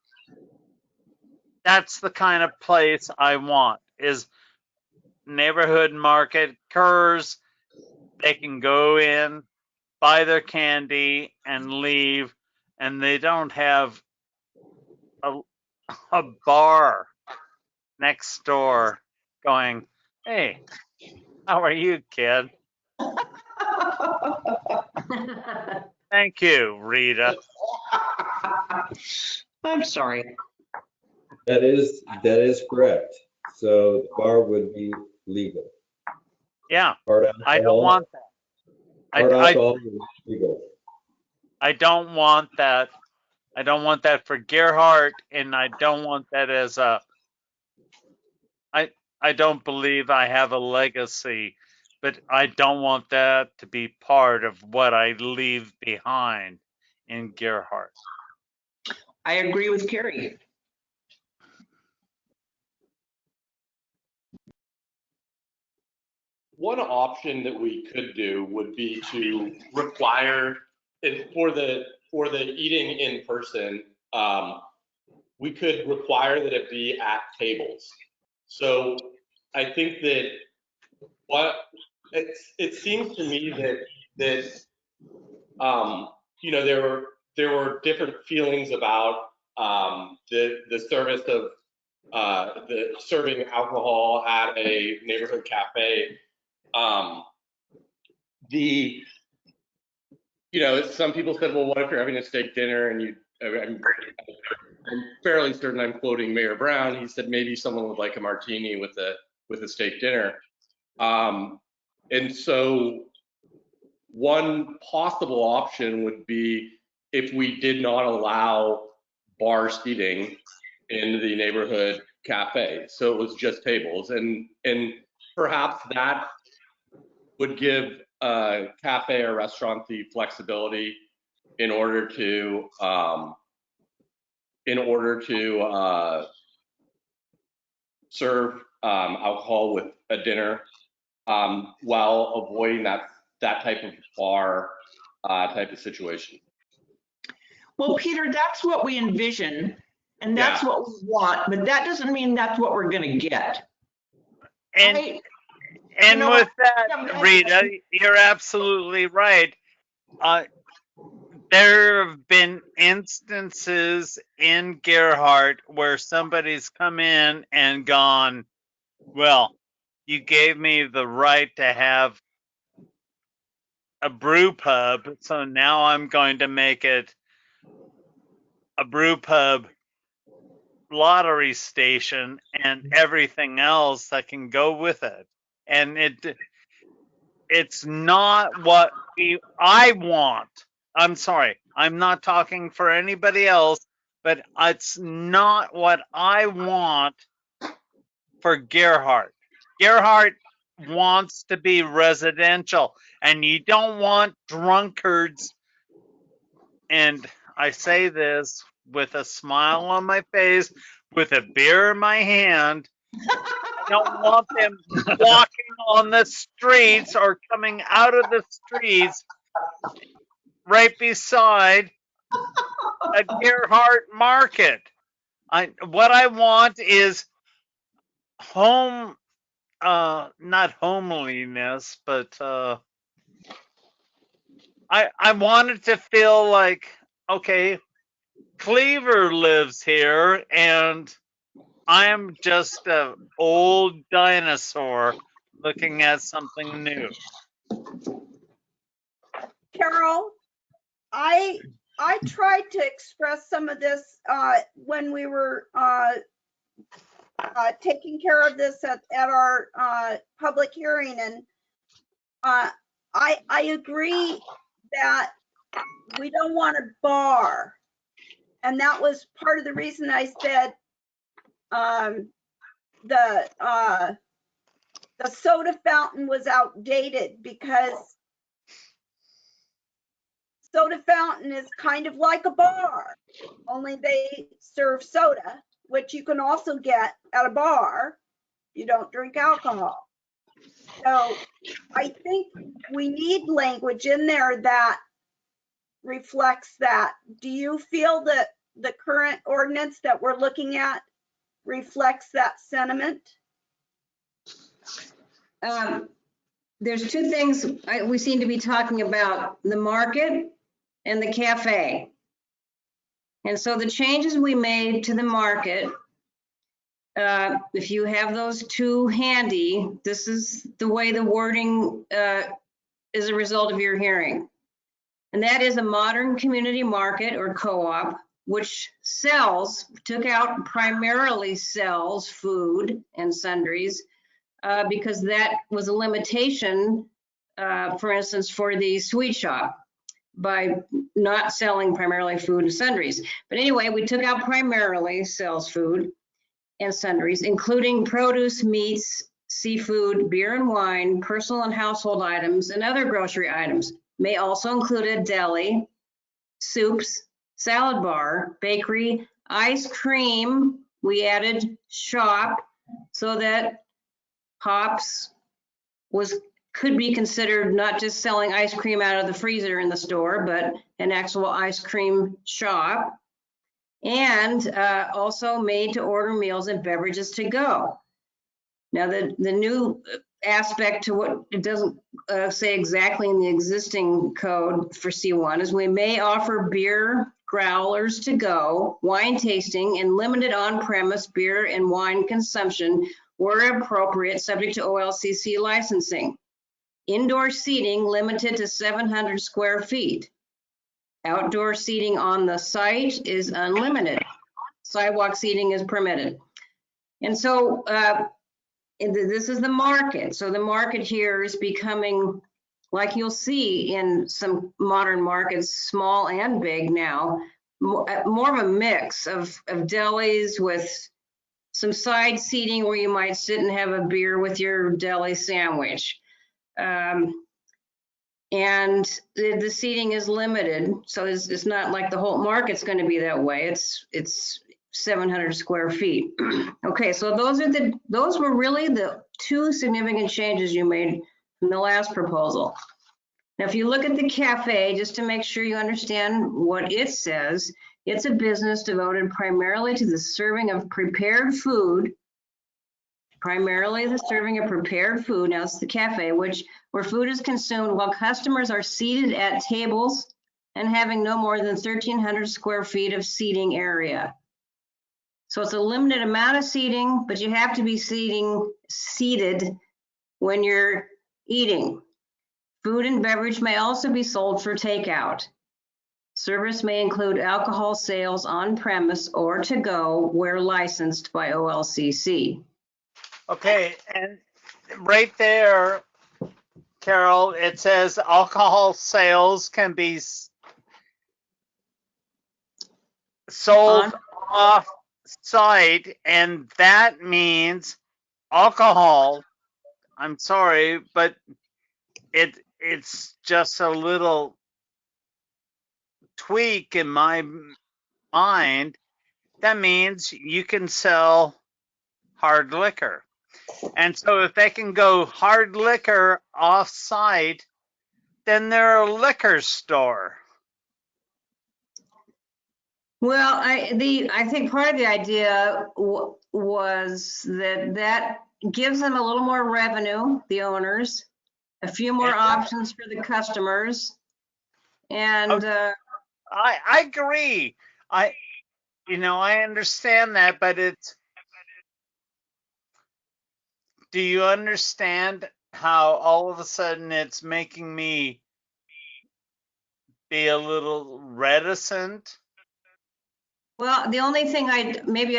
That's the kind of place I want, is neighborhood market occurs, they can go in, buy their candy, and leave, and they don't have a bar next door going, "Hey, how are you, kid?" Thank you, Rita. I'm sorry. That is correct. So the bar would be legal. Yeah, Hard alcohol. I don't want that. Hard alcohol is legal. I don't want that. I don't want that for Gerhardt, and I don't want that as a. I don't believe I have a legacy, but I don't want that to be part of what I leave behind in Gerhardt. I agree with Carrie. One option that we could do would be to require it for the eating in person. We could require that it be at tables. So I think that it seems to me that you know, there were different feelings about the service of the serving alcohol at a neighborhood cafe. You know, some people said, well, what if you're having a steak dinner and I'm fairly certain I'm quoting Mayor Brown. He said maybe someone would like a martini with a steak dinner. And so one possible option would be if we did not allow bar seating in the neighborhood cafe. So it was just tables, and perhaps that would give a cafe or restaurant the flexibility in order to serve alcohol with a dinner while avoiding that type of bar type of situation. Well, Peter, that's what we envision, and that's what we want, but that doesn't mean that's what we're going to get. And with that, Rita, you're absolutely right. There have been instances in Gerhardt where somebody's come in and gone, well, you gave me the right to have a brew pub, so now I'm going to make it a brew pub lottery station and everything else that can go with it. And it's not what I want. I'm sorry. I'm not talking for anybody else, but it's not what I want for Gerhardt. Gerhardt wants to be residential, and you don't want drunkards. And I say this with a smile on my face, with a beer in my hand. I don't want them walking on the streets or coming out of the streets right beside a Gerhardt market. What I want is not homeliness, but I want it to feel like, okay, Cleaver lives here and I'm just an old dinosaur looking at something new. Carol, I tried to express some of this when we were taking care of this at our public hearing, and I agree that we don't want a bar, and that was part of the reason I said the soda fountain was outdated, because soda fountain is kind of like a bar, only they serve soda, which you can also get at a bar. You don't drink alcohol. So I think we need language in there that reflects that. Do you feel that the current ordinance that we're looking at reflects that sentiment? there's two things we seem to be talking about, the market and the cafe. And so the changes we made to the market, if you have those two handy, this is the way the wording is a result of your hearing. And that is a modern community market or co-op, which took out primarily sells food and sundries, because that was a limitation, for instance, for the sweet shop by not selling primarily food and sundries. But anyway, we took out primarily sells food and sundries, including produce, meats, seafood, beer and wine, personal and household items, and other grocery items. May also include a deli, soups, salad bar, bakery, ice cream. We added shop so that Pops could be considered not just selling ice cream out of the freezer in the store, but an actual ice cream shop. And also made to order meals and beverages to go. Now, the new aspect to what it doesn't say exactly in the existing code for C1 is we may offer beer growlers to go, wine tasting, and limited on-premise beer and wine consumption where appropriate, subject to OLCC licensing. Indoor seating limited to 700 square feet. Outdoor seating on the site is unlimited. Sidewalk seating is permitted. And so this is the market. So the market here is becoming, like you'll see in some modern markets, small and big now, more of a mix of delis with some side seating where you might sit and have a beer with your deli sandwich. And the seating is limited, so it's not like the whole market's going to be that way. It's 700 square feet. Okay, so those were really the two significant changes you made from the last proposal. Now, if you look at the cafe, just to make sure you understand what it says, it's a business devoted primarily to the serving of prepared food. Primarily the serving of prepared food, now it's the cafe, where food is consumed while customers are seated at tables and having no more than 1,300 square feet of seating area. So it's a limited amount of seating, but you have to be seated when you're eating. Food and beverage may also be sold for takeout. Service may include alcohol sales on premise or to go where licensed by OLCC. Okay, and right there, Carol, it says alcohol sales can be sold off site, and that means alcohol. I'm sorry, but it's just a little tweak in my mind. That means you can sell hard liquor. And so if they can go hard liquor off site, then they're a liquor store. Well, I think part of the idea was that gives them a little more revenue, the owners, a few more options for the customers, and I agree. I understand that, but do you understand how all of a sudden it's making me be a little reticent? well, the only thing I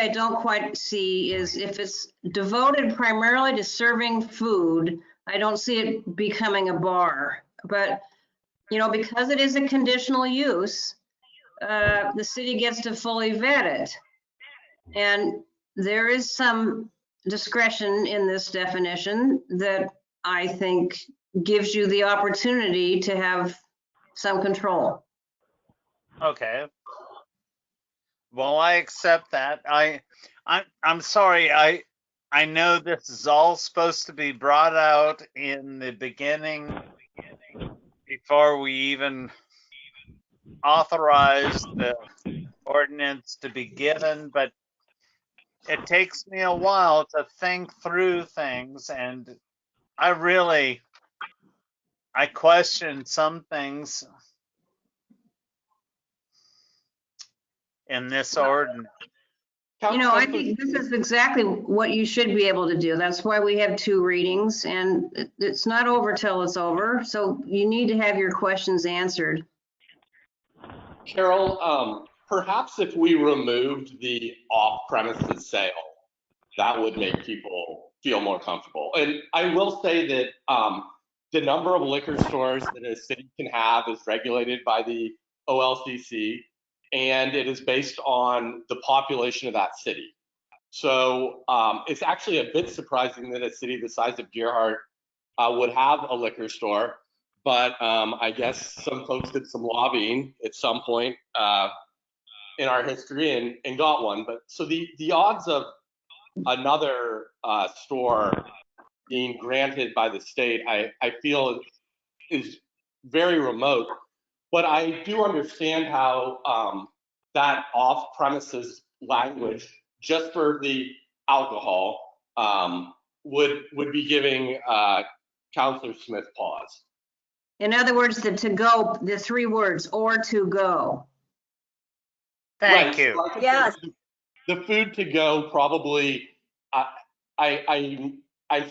don't quite see is if it's devoted primarily to serving food, I don't see it becoming a bar. But, because it is a conditional use, the city gets to fully vet it. And there is some discretion in this definition that I think gives you the opportunity to have some control. Okay. Well, I accept that. I'm sorry. I know this is all supposed to be brought out in the beginning before we even authorize the ordinance to be given, but it takes me a while to think through things, and I question some things in this ordinance. You know, I think this is exactly what you should be able to do. That's why we have 2 readings, and it's not over till it's over. So you need to have your questions answered. Carol, perhaps if we removed the off-premises sale, that would make people feel more comfortable. And I will say that the number of liquor stores that a city can have is regulated by the OLCC, and it is based on the population of that city. So it's actually a bit surprising that a city the size of Deerheart would have a liquor store. But I guess some folks did some lobbying at some point in our history and got one. But so the odds of another store being granted by the state, I feel is very remote. But I do understand how that off-premises language, just for the alcohol, would be giving Councillor Smith pause. In other words, the to go, the 3 words, or to go. Thank Right. you. So Yes. the food to go probably, I'm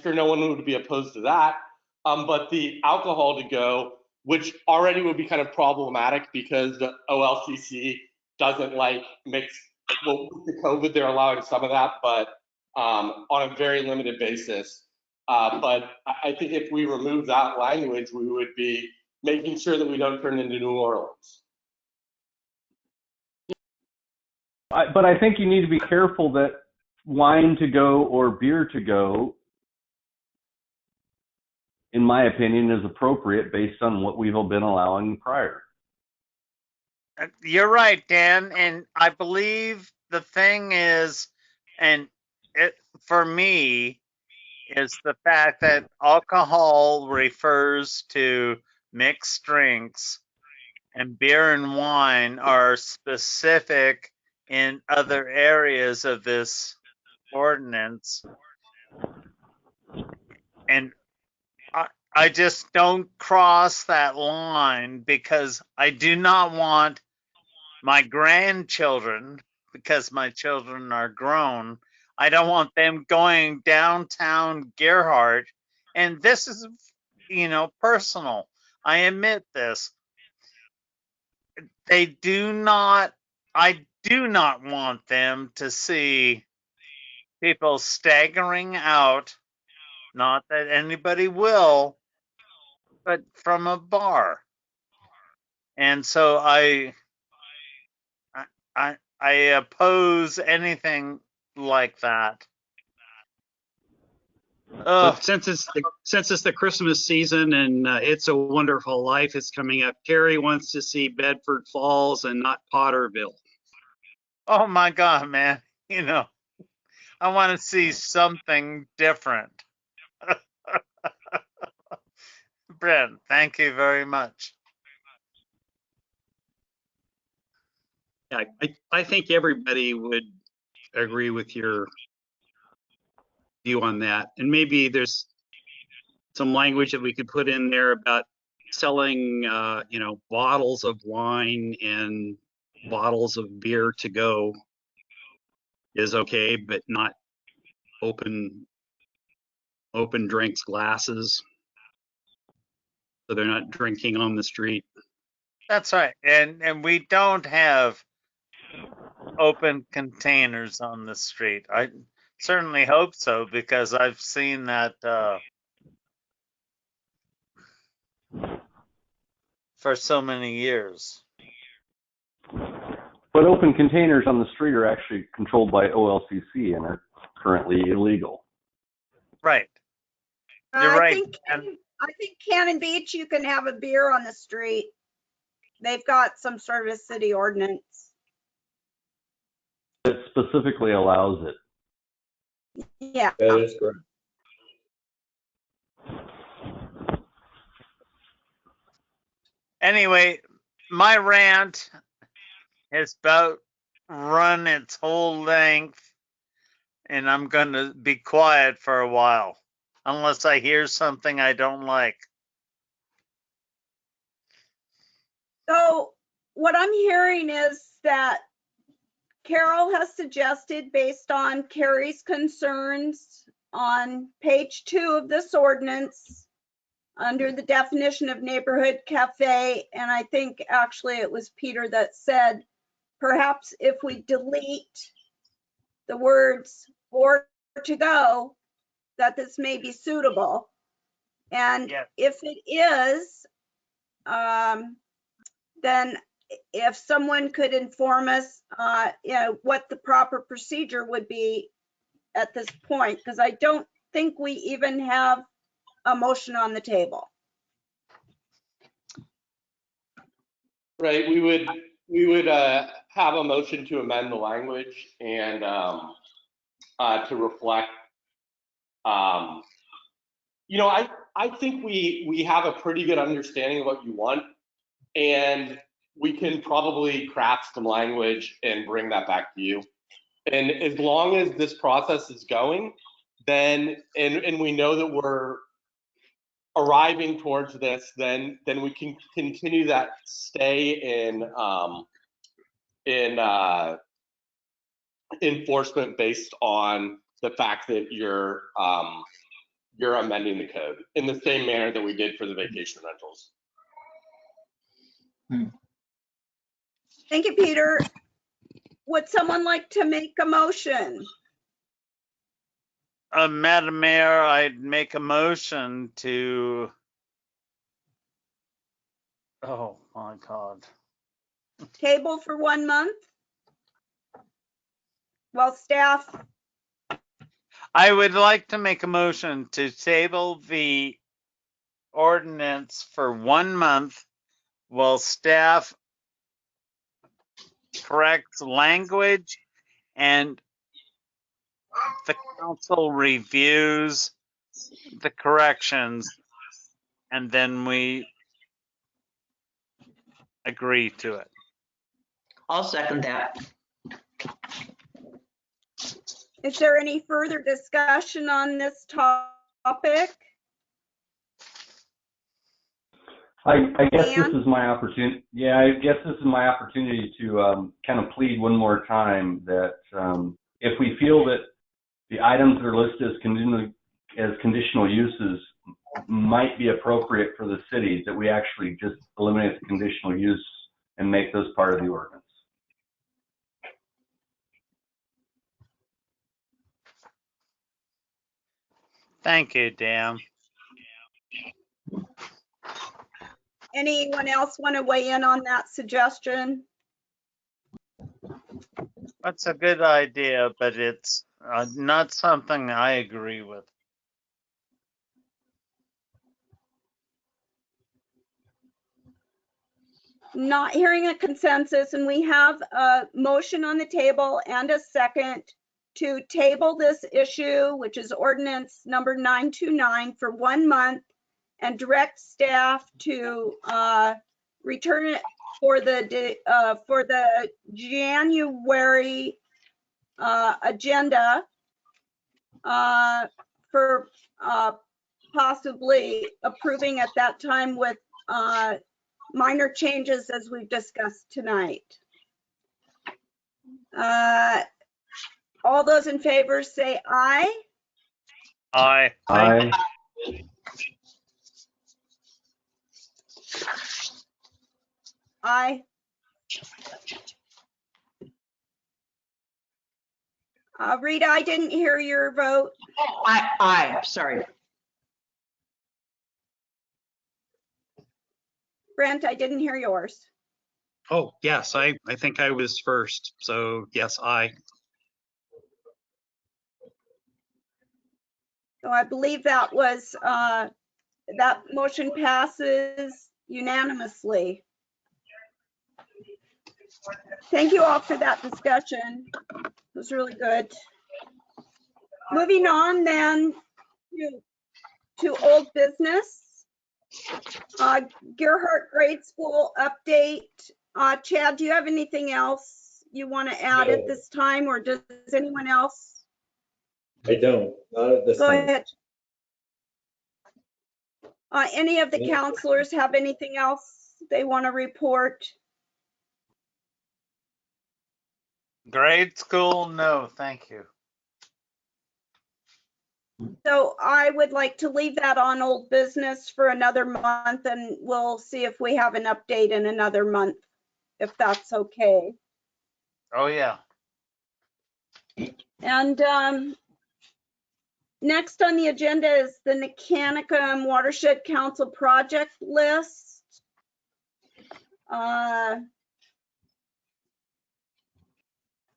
sure no one would be opposed to that. But the alcohol to go, which already would be kind of problematic because the OLCC doesn't like mix. Well, with the COVID, they're allowing some of that, but on a very limited basis. But I think if we remove that language, we would be making sure that we don't turn into New Orleans. But I think you need to be careful that wine to go or beer to go, in my opinion, is appropriate based on what we've been allowing prior. You're right, Dan. And I believe the thing is, and it, for me, is the fact that alcohol refers to mixed drinks and beer and wine are specific in other areas of this ordinance. And I just don't cross that line because I do not want my grandchildren, because my children are grown, I don't want them going downtown Gerhardt. And this is, personal. I admit this. I do not want them to see people staggering out, not that anybody will, but from a bar. And so I oppose anything like that. But since it's the Christmas season and It's a Wonderful Life is coming up, Carrie wants to see Bedford Falls and not Potterville. Oh my God, man. I want to see something different. Brent, thank you very much. Yeah, I think everybody would agree with your view on that. And maybe there's some language that we could put in there about selling, bottles of wine and bottles of beer to go is okay, but not open drinks glasses. So they're not drinking on the street. That's right. And we don't have open containers on the street. I certainly hope so, because I've seen that for so many years. But open containers on the street are actually controlled by OLCC and are currently illegal. Right. You're I right. think Cannon Beach, you can have a beer on the street. They've got some sort of a city ordinance. It specifically allows it. Yeah. That is correct. Anyway, my rant has about run its whole length, and I'm going to be quiet for a while. unless I hear something I don't like. So what I'm hearing is that Carol has suggested, based on Carrie's concerns on page 2 of this ordinance, under the definition of neighborhood cafe, and I think actually it was Peter that said, perhaps if we delete the words "or to go," that this may be suitable. And Yeah. if it is, then if someone could inform us, what the proper procedure would be at this point, because I don't think we even have a motion on the table. Right, we would have a motion to amend the language and to reflect, I think we have a pretty good understanding of what you want, and we can probably craft some language and bring that back to you. And as long as this process is going, then, and we know that we're arriving towards this, then we can continue that stay in enforcement based on the fact that you're amending the code in the same manner that we did for the vacation rentals. Thank you, Peter. Would someone like to make a motion? Madam Mayor, I'd make a motion to, oh my God. Table for 1 month? Well, staff, I would like to make a motion to table the ordinance for 1 month while staff corrects language and the council reviews the corrections, and then we agree to it. I'll second that. is there any further discussion on this topic? I guess this Dan? is my opportunity. Yeah, I guess this is my opportunity to kind of plead one more time that if we feel that the items that are listed as conditional uses might be appropriate for the city, that we actually just eliminate the conditional use and make those part of the ordinance. Thank you, Dan. Anyone else want to weigh in on that suggestion? That's a good idea, but it's not something I agree with. Not hearing a consensus, and we have a motion on the table and a second to table this issue, which is ordinance number 929, for 1 month, and direct staff to return it for the January agenda for possibly approving at that time with minor changes as we've discussed tonight. All those in favor say aye. Aye. Aye. Aye. Rita, I didn't hear your vote. Aye, sorry. Brent, I didn't hear yours. Oh, yes, I think I was first. So yes, aye. So I believe that was, that motion passes unanimously. Thank you all for that discussion. It was really good. Moving on then to old business. Gerhart Grade School update. Chad, do you have anything else you want to add at this time, or does anyone else? I don't, not at this Go time. ahead. Any of the counselors have anything else they want to report? Grade school, no, thank you. So I would like to leave that on old business for another month, and we'll see if we have an update in another month, if that's okay. Oh, yeah. And next on the agenda is the Nicanicum Watershed Council project list.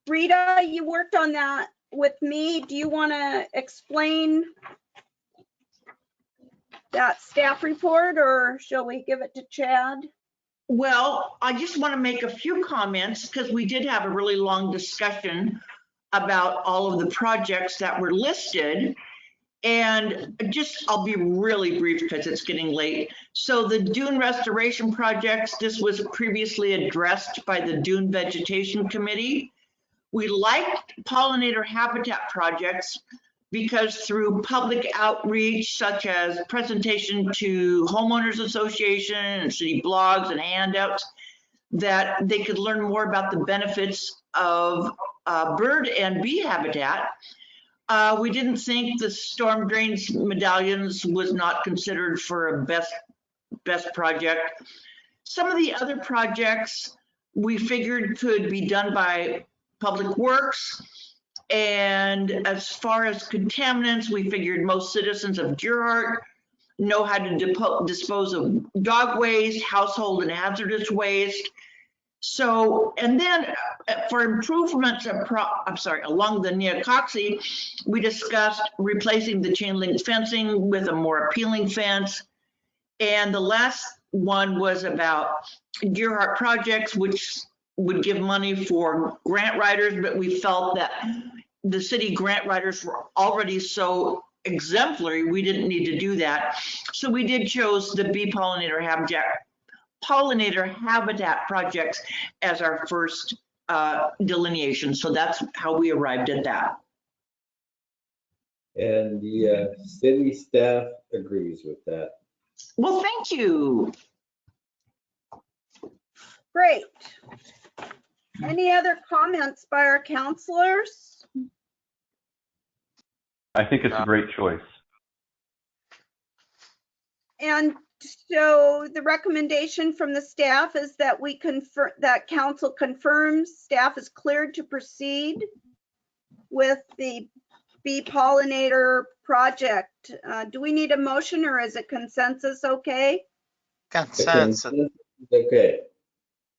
Rita, you worked on that with me. Do you want to explain that staff report, or shall we give it to Chad? Well, I just want to make a few comments because we did have a really long discussion about all of the projects that were listed. And I'll be really brief because it's getting late. So the dune restoration projects, this was previously addressed by the Dune Vegetation Committee. We liked pollinator habitat projects because through public outreach, such as presentation to homeowners association and city blogs and handouts, that they could learn more about the benefits of bird and bee habitat. We didn't think the storm drains medallions was not considered for a best project. Some of the other projects we figured could be done by Public Works. And as far as contaminants, we figured most citizens of Deerheart know how to dispose of dog waste, household and hazardous waste. So, and then for improvements along the Neocoxy, we discussed replacing the chain link fencing with a more appealing fence. And the last one was about Deerheart projects, which would give money for grant writers, but we felt that the city grant writers were already so exemplary, we didn't need to do that. So we did choose the bee pollinator habitat projects as our first delineation. So that's how we arrived at that. And the city staff agrees with that. Well, thank you. Great. Any other comments by our counselors? I think it's a great choice. And so the recommendation from the staff is that we confirm, that council confirms staff is cleared to proceed with the bee pollinator project. Do we need a motion, or is it consensus okay? Consensus. Okay.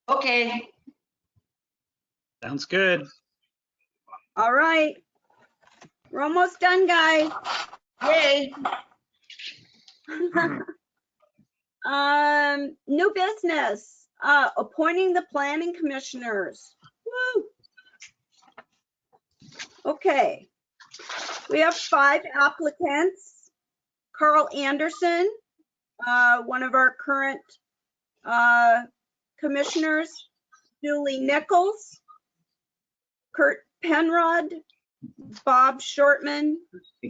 Okay. Sounds good. All right. We're almost done, guys. Yay. New business, appointing the planning commissioners. Woo. Okay. We have 5 applicants. Carl Anderson, one of our current commissioners, Julie Nichols, Kurt Penrod, Bob Shortman,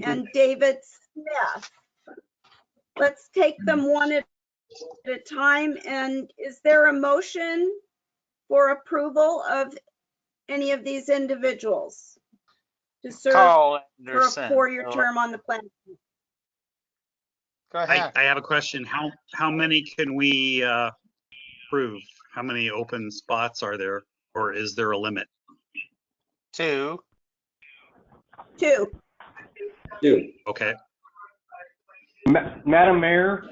and David Smith. Let's take them one at a time. And is there a motion for approval of any of these individuals to serve Carl for a Anderson. 4-year term on the planning? Go ahead. I have a question. How many can we approve? How many open spots are there, or is there a limit? 2. 2. Okay. Madam Mayor,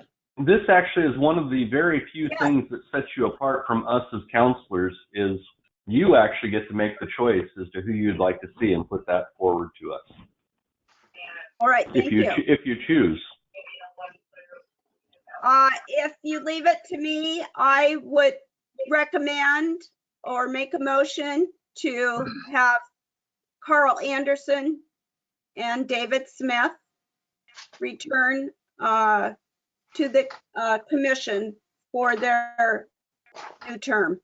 this actually is one of the very few things that sets you apart from us as counselors, is you actually get to make the choice as to who you'd like to see and put that forward to us. All right, thank you. If you choose. If you leave it to me, I would recommend or make a motion to have Carl Anderson and David Smith return to the commission for their new term.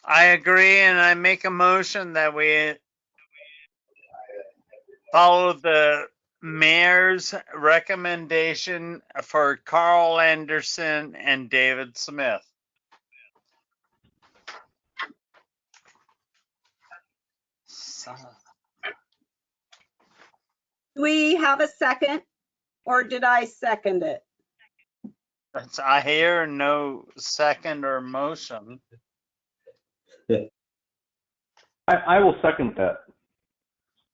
I agree, and I make a motion that we follow the mayor's recommendation for Carl Anderson and David Smith. Do we have a second, or did I second it? I hear no second or motion. I will second that.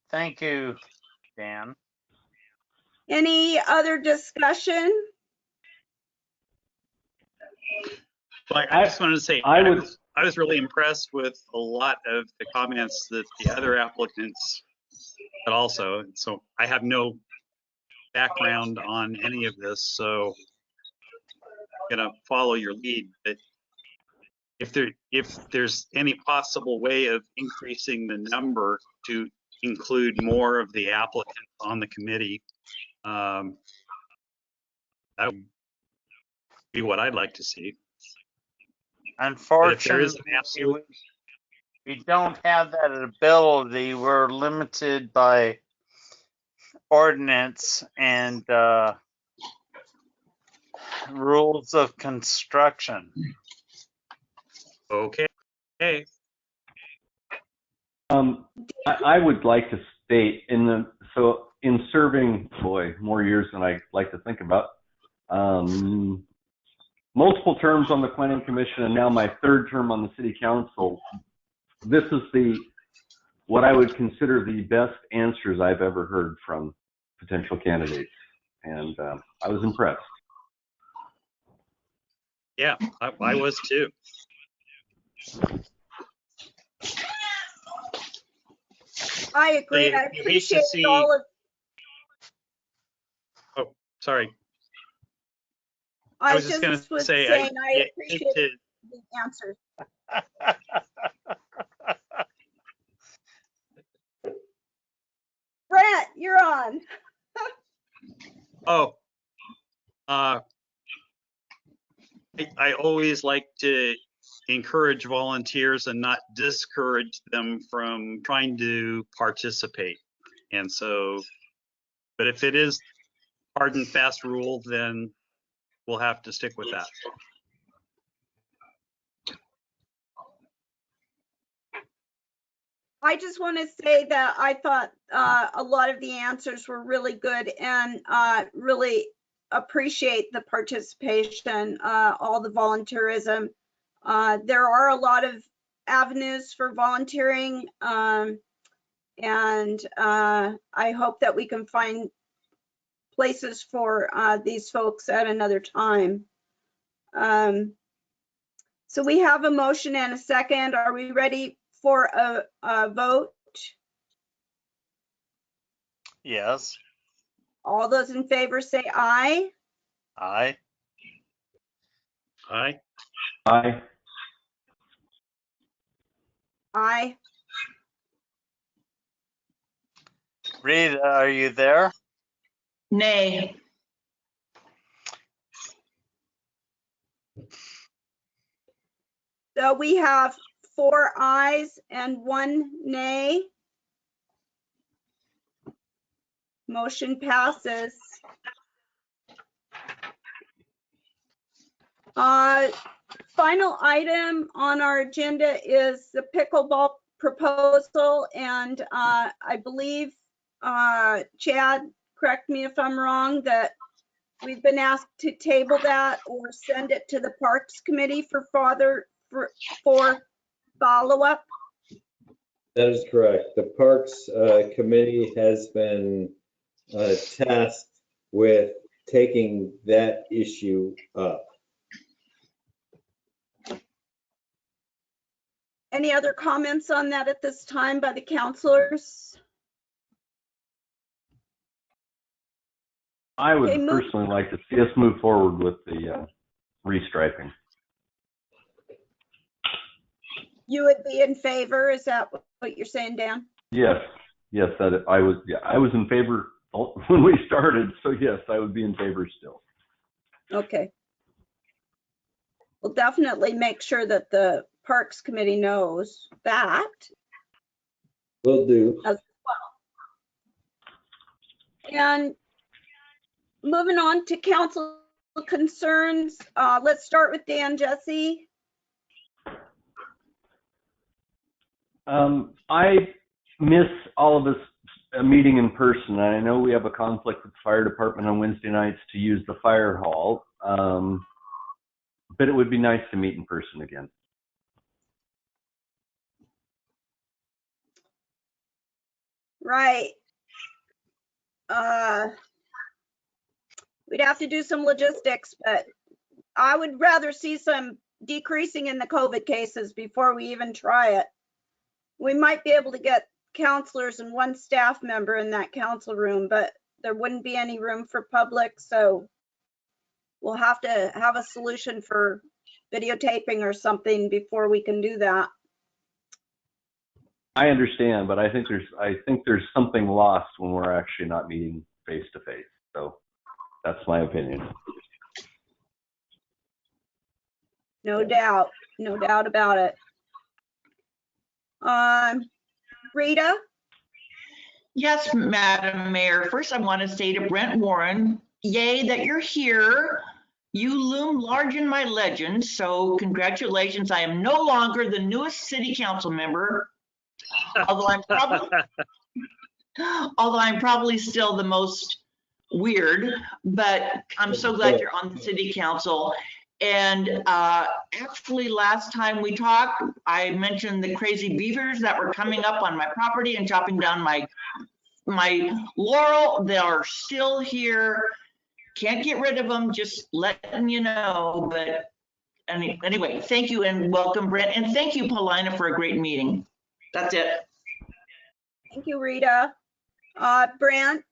Thank you, Dan. Any other discussion? But I just wanted to say, I was really impressed with a lot of the comments that the other applicants had also. So I have no background on any of this, so I'm gonna follow your lead. But if there's any possible way of increasing the number to include more of the applicants on the committee, that would be what I'd like to see. Unfortunately, we don't have that ability. We're limited by ordinance and rules of construction. Okay. Hey. I would like to state in serving, more years than I like to think about, multiple terms on the planning commission and now my third term on the city council, this is what I would consider the best answers I've ever heard from potential candidates. And I was impressed. Yeah, I was too. I agree. I appreciate all of. Oh, sorry. I was just going to say, I appreciate the answers. Brett, you're on. I always like to encourage volunteers and not discourage them from trying to participate. And so, but if it is hard and fast rule, then we'll have to stick with that. I just want to say that I thought a lot of the answers were really good and really appreciate the participation, all the volunteerism. There are a lot of avenues for volunteering, and I hope that we can find places for these folks at another time. So we have a motion and a second. Are we ready for a vote? Yes. All those in favor say aye. Aye. Aye. Aye. Aye. Rita, are you there? Nay. So we have 4 ayes and 1 nay. Motion passes. Final item on our agenda is the pickleball proposal, and I believe, Chad, correct me if I'm wrong, that we've been asked to table that or send it to the Parks Committee for follow-up. That is correct. The Parks Committee has been tasked with taking that issue up. Any other comments on that at this time by the councilors? I would personally like to see us move forward with the restriping. You would be in favor? Is that what you're saying, Dan? Yes, that I was. Yeah, I was in favor when we started. So yes, I would be in favor still. Okay. We'll definitely make sure that the Parks Committee knows that. Will do. As And moving on to council concerns, let's start with Dan Jesse. I miss all of us meeting in person. I know we have a conflict with the fire department on Wednesday nights to use the fire hall, but it would be nice to meet in person again. Right. We'd have to do some logistics, but I would rather see some decreasing in the COVID cases before we even try it. We might be able to get counselors and one staff member in that council room, but there wouldn't be any room for public, so we'll have to have a solution for videotaping or something before we can do that. I understand, but I think there's something lost when we're actually not meeting face to face. So that's my opinion. No doubt about it. Rita? Yes, Madam Mayor. First, I want to say to Brent Warren, yay that you're here. You loom large in my legend, so congratulations. I am no longer the newest city council member, although I'm probably still the most weird, but I'm so glad you're on the city council. And actually, last time we talked, I mentioned the crazy beavers that were coming up on my property and chopping down my laurel. They are still here. Can't get rid of them, just letting you know. But anyway, thank you and welcome, Brent. And thank you, Paulina, for a great meeting. That's it. Thank you, Rita. Brent?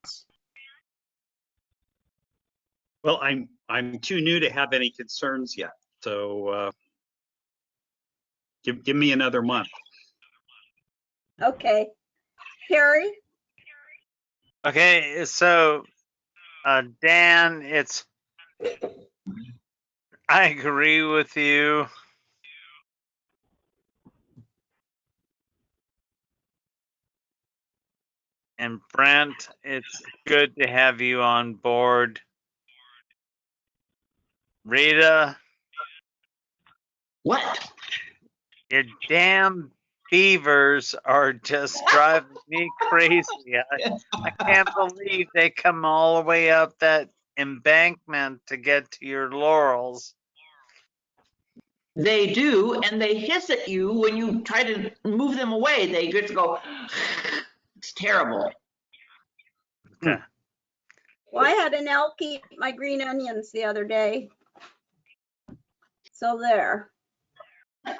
Well, I'm too new to have any concerns yet, so give me another month. Okay. Carrie? Okay, so Dan, I agree with you. And Brent, it's good to have you on board. Rita? What? Your damn beavers are just driving me crazy. I can't believe they come all the way up that embankment to get to your laurels. They do, and they hiss at you when you try to move them away. They just go, it's terrible. Okay. Well, I had an elk eat my green onions the other day. So there. I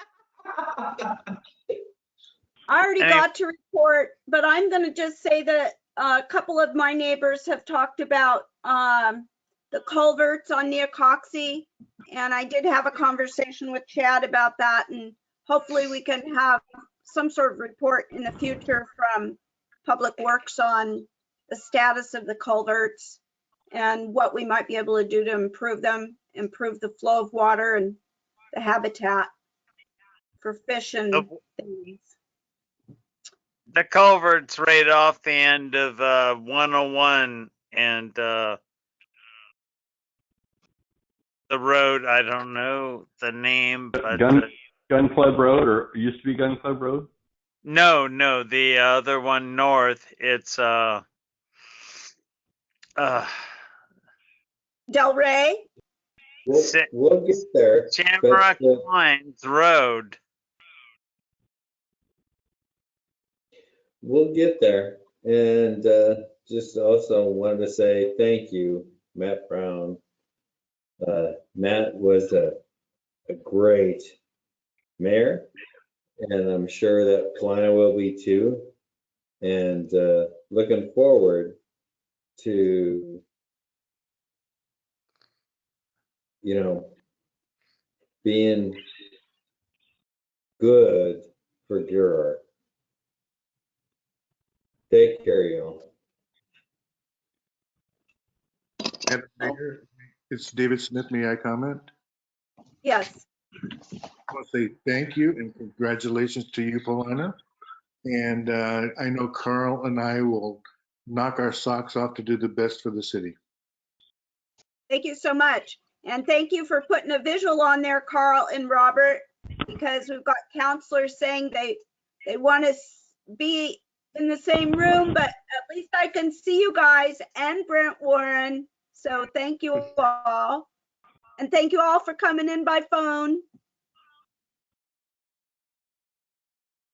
already got to report, but I'm going to just say that a couple of my neighbors have talked about the culverts on Neocoxie, and I did have a conversation with Chad about that, and hopefully we can have some sort of report in the future from Public Works on the status of the culverts and what we might be able to do to improve them, improve the flow of water and the habitat for fish and things. The culvert's right off the end of 101 and the road, I don't know the name, but Gun Club Road, or it used to be Gun Club Road? No, the other one north. It's Del Rey? We'll get there. Shamrock Pines Road. We'll get there. And just also wanted to say thank you, Matt Brown. Matt was a great mayor, and I'm sure that Paulina will be too. And looking forward to, being good for Girard. Take care, y'all. It's David Smith. May I comment? Yes. I want to say thank you and congratulations to you, Paulina. And I know Carl and I will knock our socks off to do the best for the city. Thank you so much. And thank you for putting a visual on there, Carl and Robert, because we've got counselors saying they want to be in the same room, but at least I can see you guys and Brent Warren. So thank you all. And thank you all for coming in by phone.